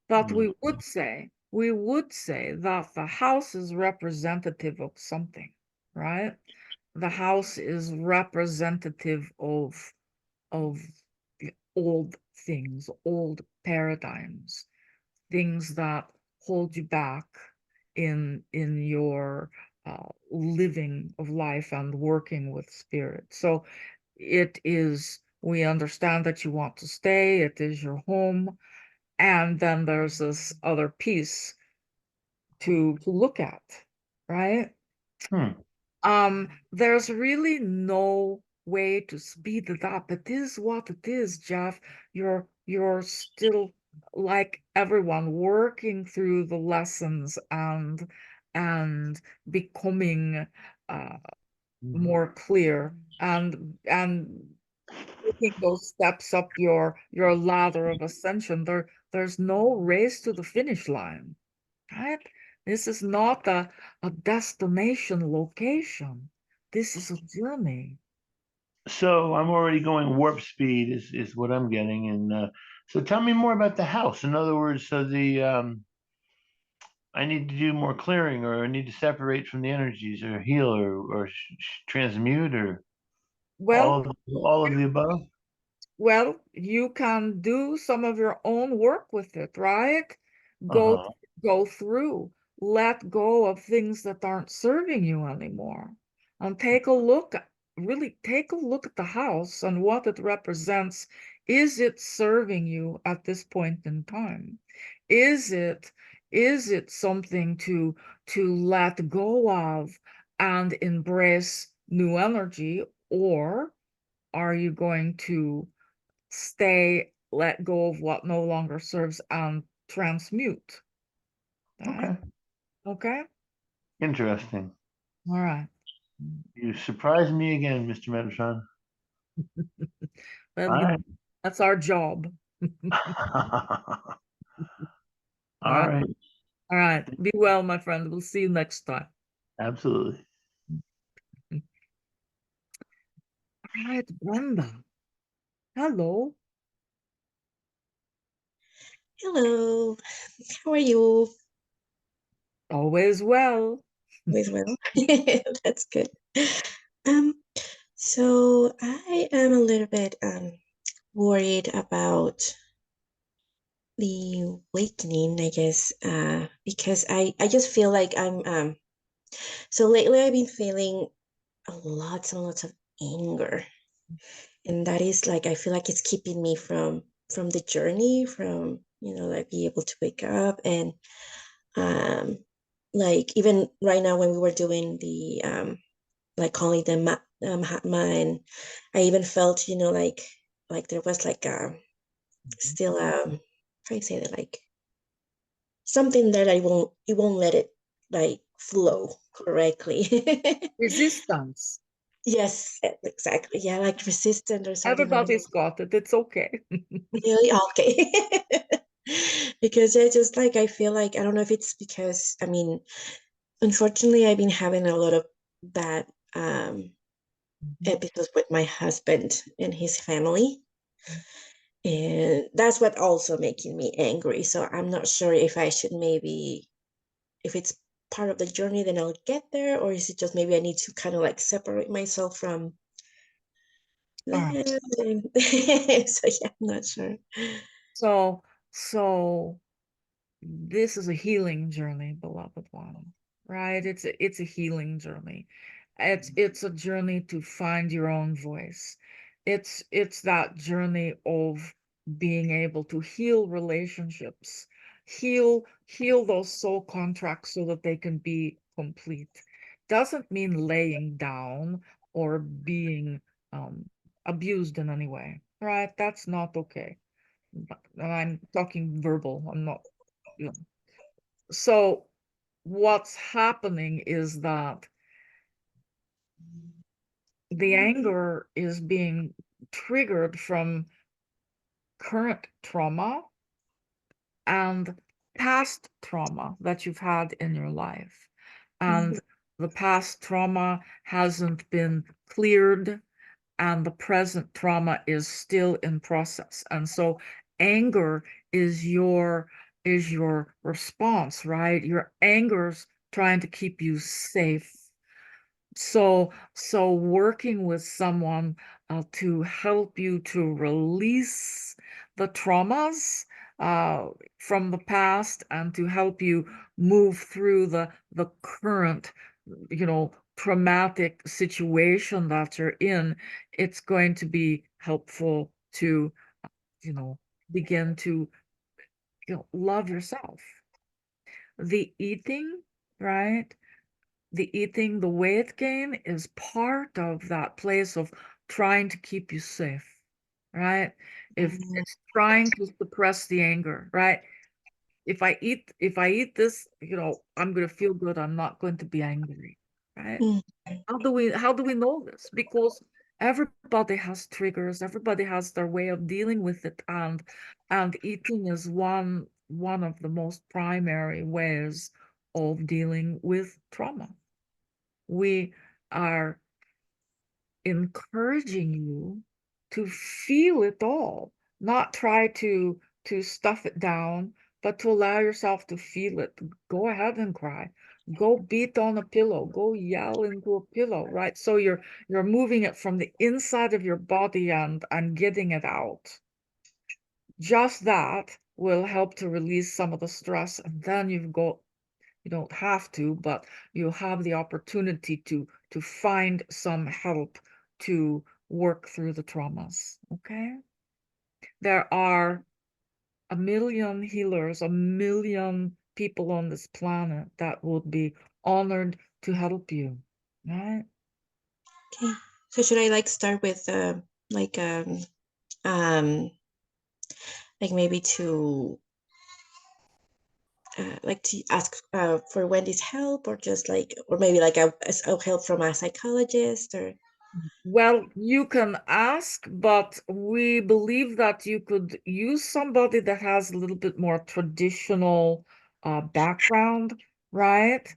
But we would say that the house is representative of something, right? The house is representative of the old things, old paradigms, things that hold you back in your living of life and working with spirit. So we understand that you want to stay, it is your home, and then there's this other piece to look at, right? There's really no way to speed it up. It is what it is, Jeff. You're still, like everyone, working through the lessons and becoming more clear and taking those steps up your ladder of ascension. There's no race to the finish line, right? This is not a destination location. This is a journey. So I'm already going warp speed is what I'm getting. And so tell me more about the house. In other words, so I need to do more clearing, or I need to separate from the energies, or heal, or transmute, or Well, all of the above. Well, you can do some of your own work with it, right? Go through, let go of things that aren't serving you anymore, and really take a look at the house and what it represents. Is it serving you at this point in time? Is it something to let go of and embrace new energy, or are you going to let go of what no longer serves and transmute? Okay. Okay. Interesting. All right. You surprised me again, Mr. Metatron. Well, All right. that's our job. All right. All right. Be well, my friend. We'll see you next time. Absolutely. All right, Brenda. Hello. Hello, how are you? Always well. Always well. That's good. So I am a little bit worried about the awakening, I guess, because I just feel like I'm so lately I've been feeling lots and lots of anger, and that is like I feel like it's keeping me from the journey, from like be able to wake up. And like even right now when we were doing the like calling them Mahatma, and I even felt like there was like still how do you say that, like something that it won't let it like flow correctly. Resistance. Yes, exactly. Yeah, like resistant or something like Everybody's got it. It's okay. really okay. Because I just like I feel like I don't know if it's because I mean, unfortunately I've been having a lot of bad episodes with my husband and his family. And that's what also making me angry. So I'm not sure if I should maybe if it's part of the journey, then I'll get there, or is it just maybe I need to kind of like separate myself from All right. them? So yeah, I'm not sure. So this is a healing journey, beloved one, right? It's a healing journey. It's a journey to find your own voice. It's that journey of being able to heal relationships, heal those soul contracts so that they can be complete. Doesn't mean laying down or being abused in any way, right? That's not okay. And I'm talking verbal. I'm not, you know. So what's happening is that the anger is being triggered from current trauma and past trauma that you've had in your life. And the past trauma hasn't been cleared, and the present trauma is still in process. And so anger is your response, right? Your anger's trying to keep you safe. So working with someone to help you to release the traumas from the past and to help you move through the current, traumatic situation that you're in, it's going to be helpful to, begin to, love yourself. The eating, right? The weight gain is part of that place of trying to keep you safe, right? If it's trying to suppress the anger, right? If I eat this, I'm going to feel good. I'm not going to be angry, right? How do we know this? Because everybody has triggers, everybody has their way of dealing with it, and eating is one of the most primary ways of dealing with trauma. We are encouraging you to feel it all, not try to stuff it down, but to allow yourself to feel it. Go ahead and cry. Go beat on a pillow. Go yell into a pillow, right? So you're moving it from the inside of your body and getting it out. Just that will help to release some of the stress, and then you don't have to, but you have the opportunity to find some help to work through the traumas, okay? There are a million healers, a million people on this planet that would be honored to help you, right? Okay. So should I like start with like um like maybe to like to ask for Wendy's help, or just like, or maybe like a help from a psychologist, or Well, you can ask, but we believe that you could use somebody that has a little bit more traditional background, right?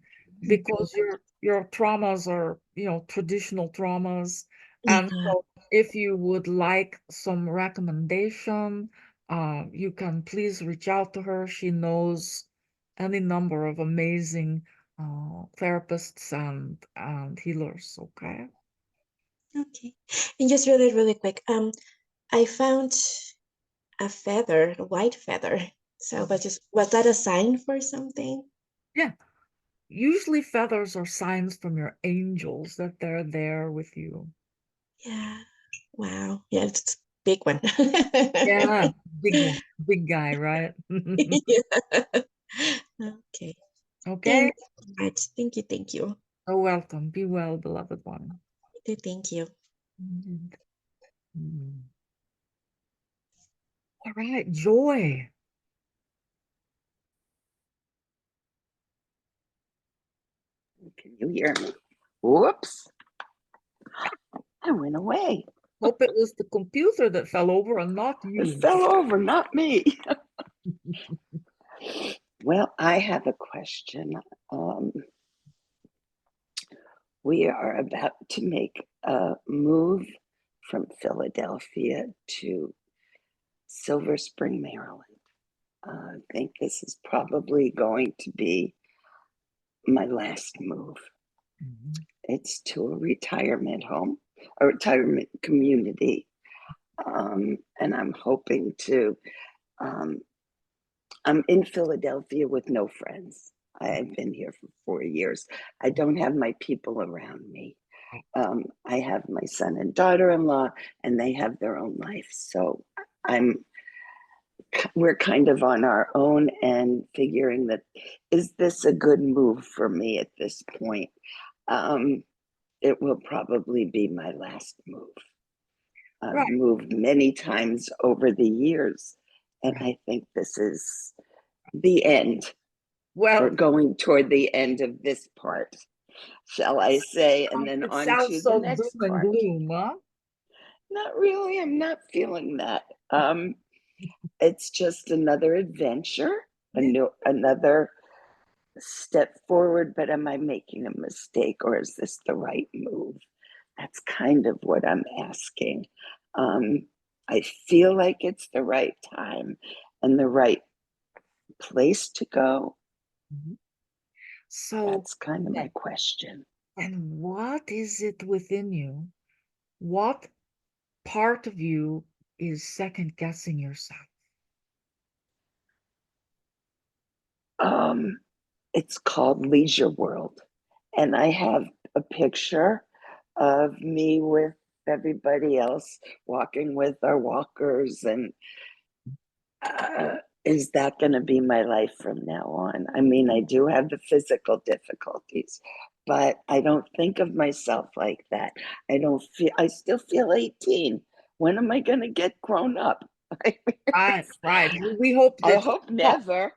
Because your traumas are, traditional traumas. And so if you would like some recommendation, you can please reach out to her. She knows any number of amazing therapists and healers, okay? okay. And just really, really quick, I found a feather, a white feather. So was that a sign for something? Yeah. Usually feathers are signs from your angels that they're there with you. Yeah. Wow. Yeah, it's a big one. Yeah, big one, big guy, right? Yeah. Okay. Okay. Thank you so much. Thank you. Thank you. You're welcome. Be well, beloved one. Thank you. Mhm. Mhm. All right, Joy. Can you hear me? Whoops. I went away. Hope it was the computer that fell over and not you. It fell over, not me. Well, I have a question. We are about to make a move from Philadelphia to Silver Spring, Maryland. I think this is probably going to be my last move. It's to a retirement home, a retirement community. And I'm hoping to, I'm in Philadelphia with no friends. I've been here for 4 years. I don't have my people around me. I have my son and daughter-in-law, and they have their own life. So we're kind of on our own and figuring that, is this a good move for me at this point? It will probably be my last move. I've moved many times over the years, and I think this is the end. Well, we're going toward the end of this part, shall I say, and then on to the next part. Gloom, huh? Not really. I'm not feeling that. It's just another adventure, another step forward, but am I making a mistake, or is this the right move? That's kind of what I'm asking. I feel like it's the right time and the right place to go. So that's kind of my question. And what is it within you? What part of you is second guessing yourself? It's called Leisure World, and I have a picture of me with everybody else walking with our walkers, and is that going to be my life from now on? I mean, I do have the physical difficulties, but I don't think of myself like that. I still feel 18. When am I going to get grown up? Right. We hope that. I hope never.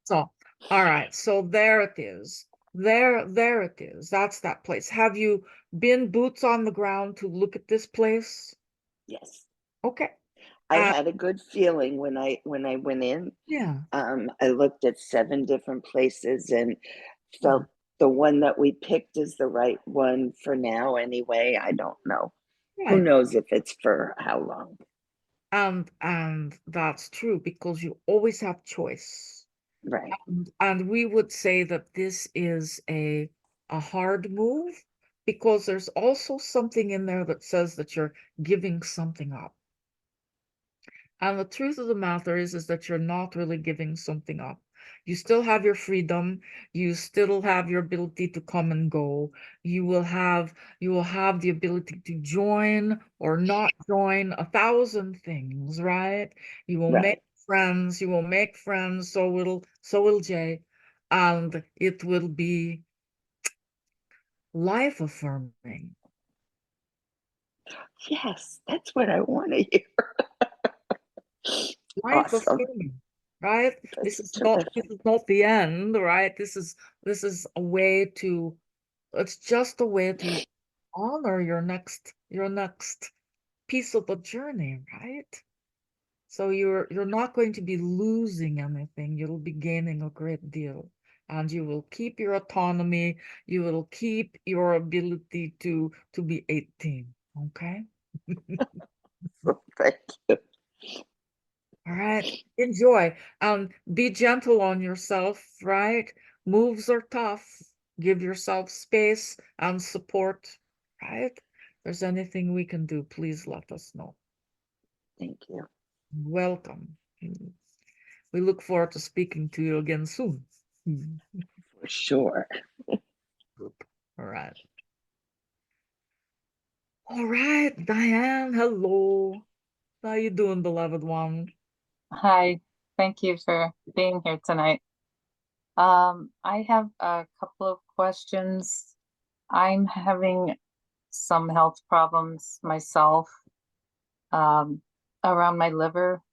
So, all right. So there it is. There it is. That's that place. Have you been boots on the ground to look at this place? Yes. Okay. I had a good feeling when I went in. Yeah. I looked at 7 different places and felt the one that we picked is the right one for now anyway. I don't know. Right. Who knows if it's for how long? And that's true, because you always have choice. Right. And we would say that this is a hard move, because there's also something in there that says that you're giving something up. And the truth of the matter is that you're not really giving something up. You still have your freedom. You still have your ability to come and go. You will have the ability to join or not join 1,000 things, right? You will make friends. You will make friends. So will Jay, and it will be life affirming. Yes, that's what I want to hear. Life affirming. Right? This is not the end, right? This is a way to, it's just a way to honor your next piece of the journey, right? So you're not going to be losing anything. You'll be gaining a great deal, and you will keep your autonomy. You will keep your ability to be 18. Okay. Thank you. All right, enjoy. Be gentle on yourself, right? Moves are tough. Give yourself space and support, right? If there's anything we can do, please let us know. Thank you. Welcome. We look forward to speaking to you again soon. For sure. All right. All right, Diane, hello. How you doing, beloved one? Hi, thank you for being here tonight. I have a couple of questions. I'm having some health problems myself around my liver.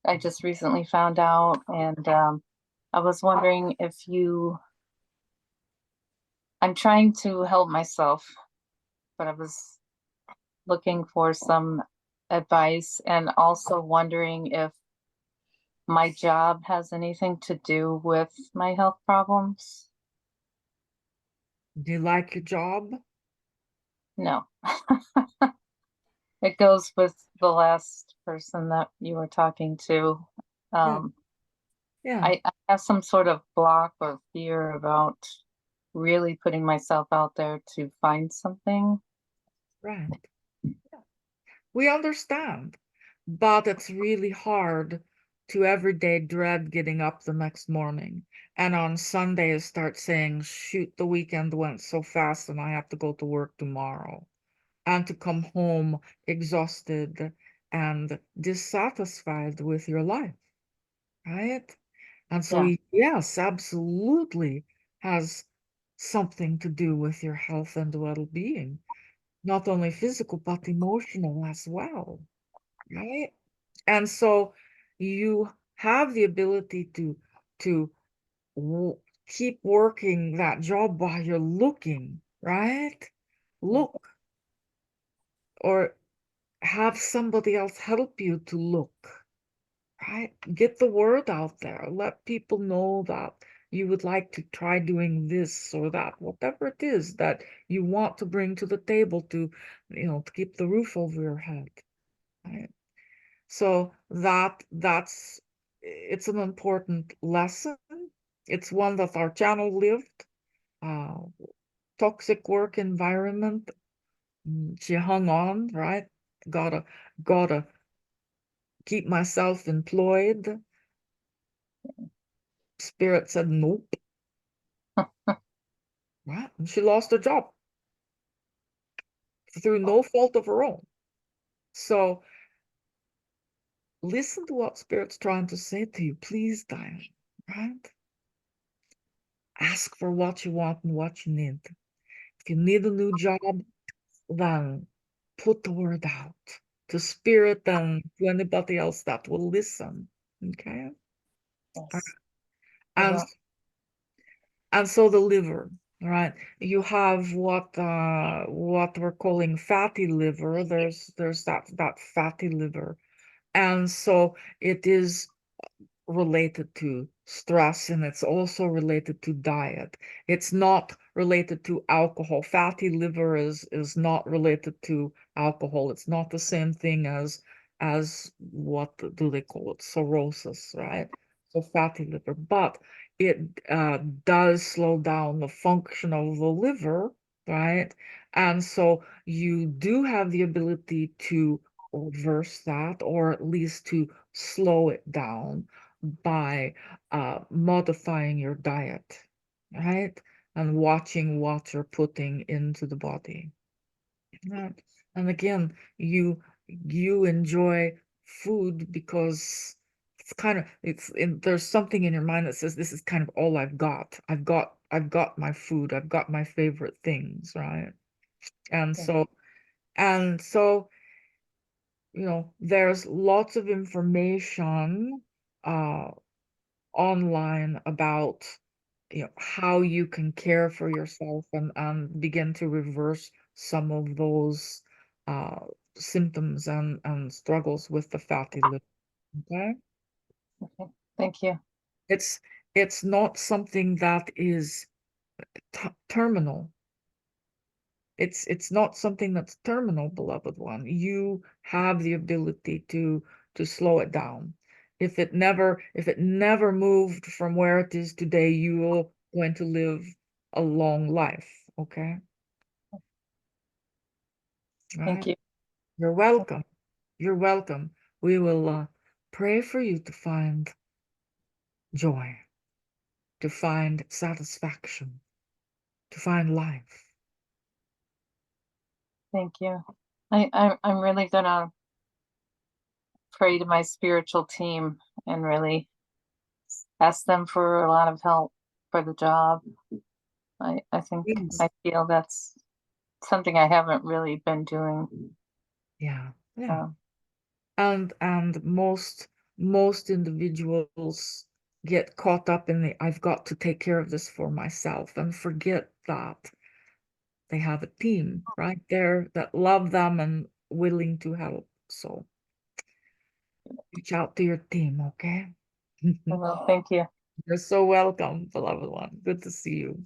I just recently found out, and I was wondering if I'm trying to help myself but I was looking for some advice and also wondering if my job has anything to do with my health problems. Do you like your job? No. It goes with the last person that you were talking to. Yeah. I have some sort of block or fear about really putting myself out there to find something. Right. Yeah. We understand, but it's really hard to every day dread getting up the next morning. And on Sundays start saying, shoot, the weekend went so fast and I have to go to work tomorrow. And to come home exhausted and dissatisfied with your life, right? And so, yes, absolutely has something to do with your health and well-being, not only physical, but emotional as well, right? And so you have the ability to keep working that job while you're looking, right? Look, or have somebody else help you to look, right? Get the word out there. Let people know that you would like to try doing this or that, whatever it is that you want to bring to the table to, to keep the roof over your head, right? So it's an important lesson. It's one that our channel lived. Toxic work environment. She hung on, right? Gotta keep myself employed. Spirit said nope. Right? And she lost her job through no fault of her own. So listen to what Spirit's trying to say to you, please, Diane, right? Ask for what you want and what you need. If you need a new job, then put the word out to Spirit and to anybody else that will listen. Okay? Yes. And so the liver, right? You have what we're calling fatty liver. There's that fatty liver. And so it is related to stress, and it's also related to diet. It's not related to alcohol. Fatty liver is not related to alcohol. It's not the same thing as what do they call it? Cirrhosis, right? So fatty liver, but it does slow down the function of the liver, right? And so you do have the ability to reverse that, or at least to slow it down by modifying your diet, right? And watching what you're putting into the body. Right? And again, you enjoy food because there's something in your mind that says this is kind of all I've got. I've got my food, I've got my favorite things, right? And so there's lots of information online about how you can care for yourself and begin to reverse some of those symptoms and struggles with the fatty liver. Okay. Thank you. It's not something that is terminal. It's not something that's terminal, beloved one. You have the ability to slow it down. If it never moved from where it is today, you're going to live a long life. Okay. Thank you. You're welcome. You're welcome. We will pray for you to find joy, to find satisfaction, to find life. Thank you. I'm really gonna pray to my spiritual team and really ask them for a lot of help for the job. I think I feel that's something I haven't really been doing. Yeah. And most individuals get caught up in I've got to take care of this for myself and forget that they have a team right there that love them and willing to help. So reach out to your team, okay? Well, thank you. You're so welcome, beloved one. Good to see you.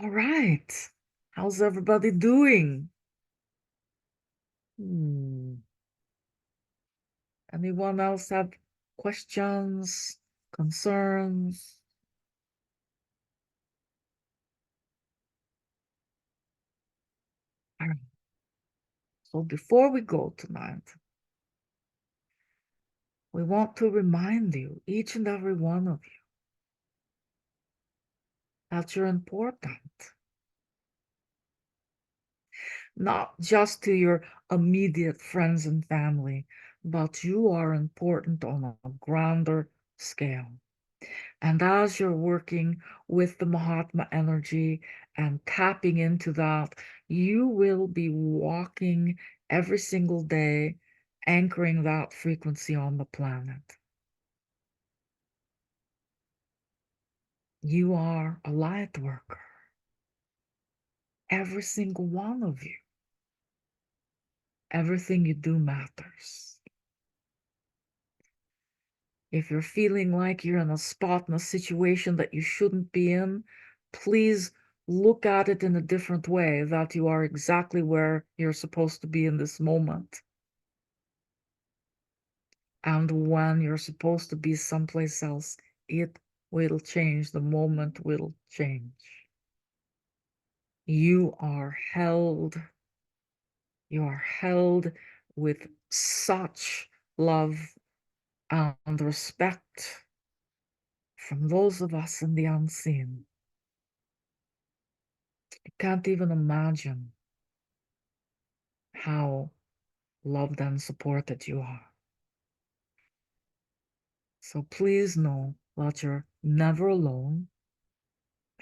All right. How's everybody doing? Anyone else have questions, concerns? All right. So before we go tonight, we want to remind you, each and every one of you, that you're important. Not just to your immediate friends and family, but you are important on a grander scale. And as you're working with the Mahatma energy and tapping into that, you will be walking every single day, anchoring that frequency on the planet. You are a light worker. Every single one of you. Everything you do matters. If you're feeling like you're in a spot, in a situation that you shouldn't be in, please look at it in a different way, that you are exactly where you're supposed to be in this moment. And when you're supposed to be someplace else, it will change. The moment will change. You are held. You are held with such love and respect from those of us in the unseen. You can't even imagine how loved and supported you are. So please know that you're never alone,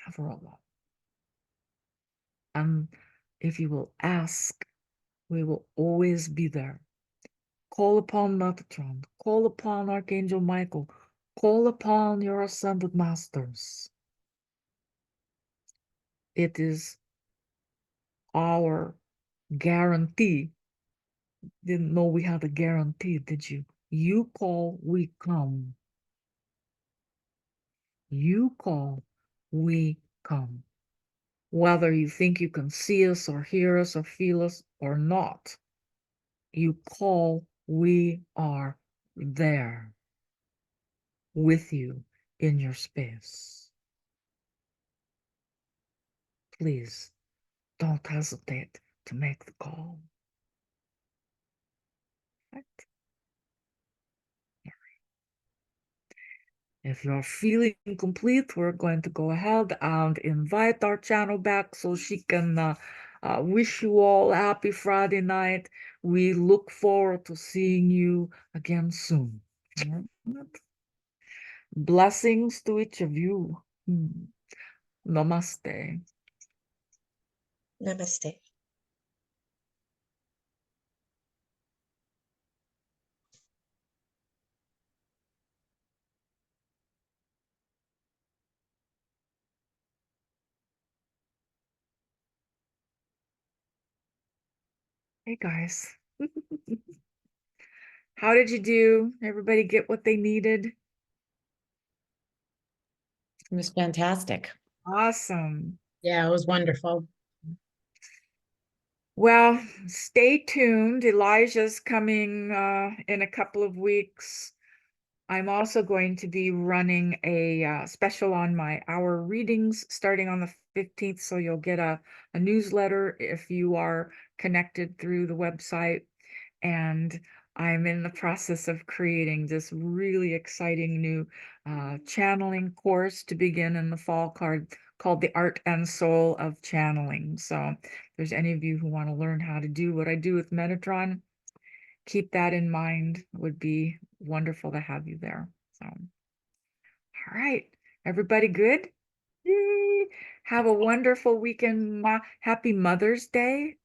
never alone. And if you will ask, we will always be there. Call upon Metatron, call upon Archangel Michael, call upon your ascended masters. It is our guarantee. Didn't know we had a guarantee, did you? You call, we come. You call, we come. Whether you think you can see us or hear us or feel us or not, you call, we are there with you in your space. Please don't hesitate to make the call. Right? If you're feeling complete, we're going to go ahead and invite our channel back so she can wish you all a happy Friday night. We look forward to seeing you again soon. Blessings to each of you. Namaste. Namaste. Hey guys. How did you do? Everybody get what they needed? It was fantastic. Awesome. Yeah, it was wonderful. Well, stay tuned. Elijah's coming in a couple of weeks. I'm also going to be running a special on my hour readings starting on the 15th. So you'll get a newsletter if you are connected through the website. And I'm in the process of creating this really exciting new channeling course to begin in the fall called The Art and Soul of Channeling. So if there's any of you who want to learn how to do what I do with Metatron, keep that in mind. It would be wonderful to have you there. So, all right, everybody good? Yay. Have a wonderful weekend. Happy Mother's Day.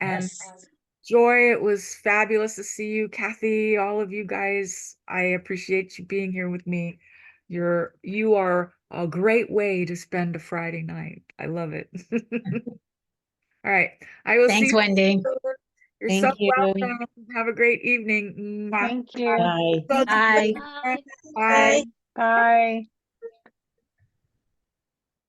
And Yes. Joy, it was fabulous to see you. Kathy, all of you guys, I appreciate you being here with me. You are a great way to spend a Friday night. I love it. All right. I will see Thanks, you. Wendy. You're Thank so you. welcome. Have a great evening. Mwah. Thank you. Bye. Bye. Bye. Bye. Bye.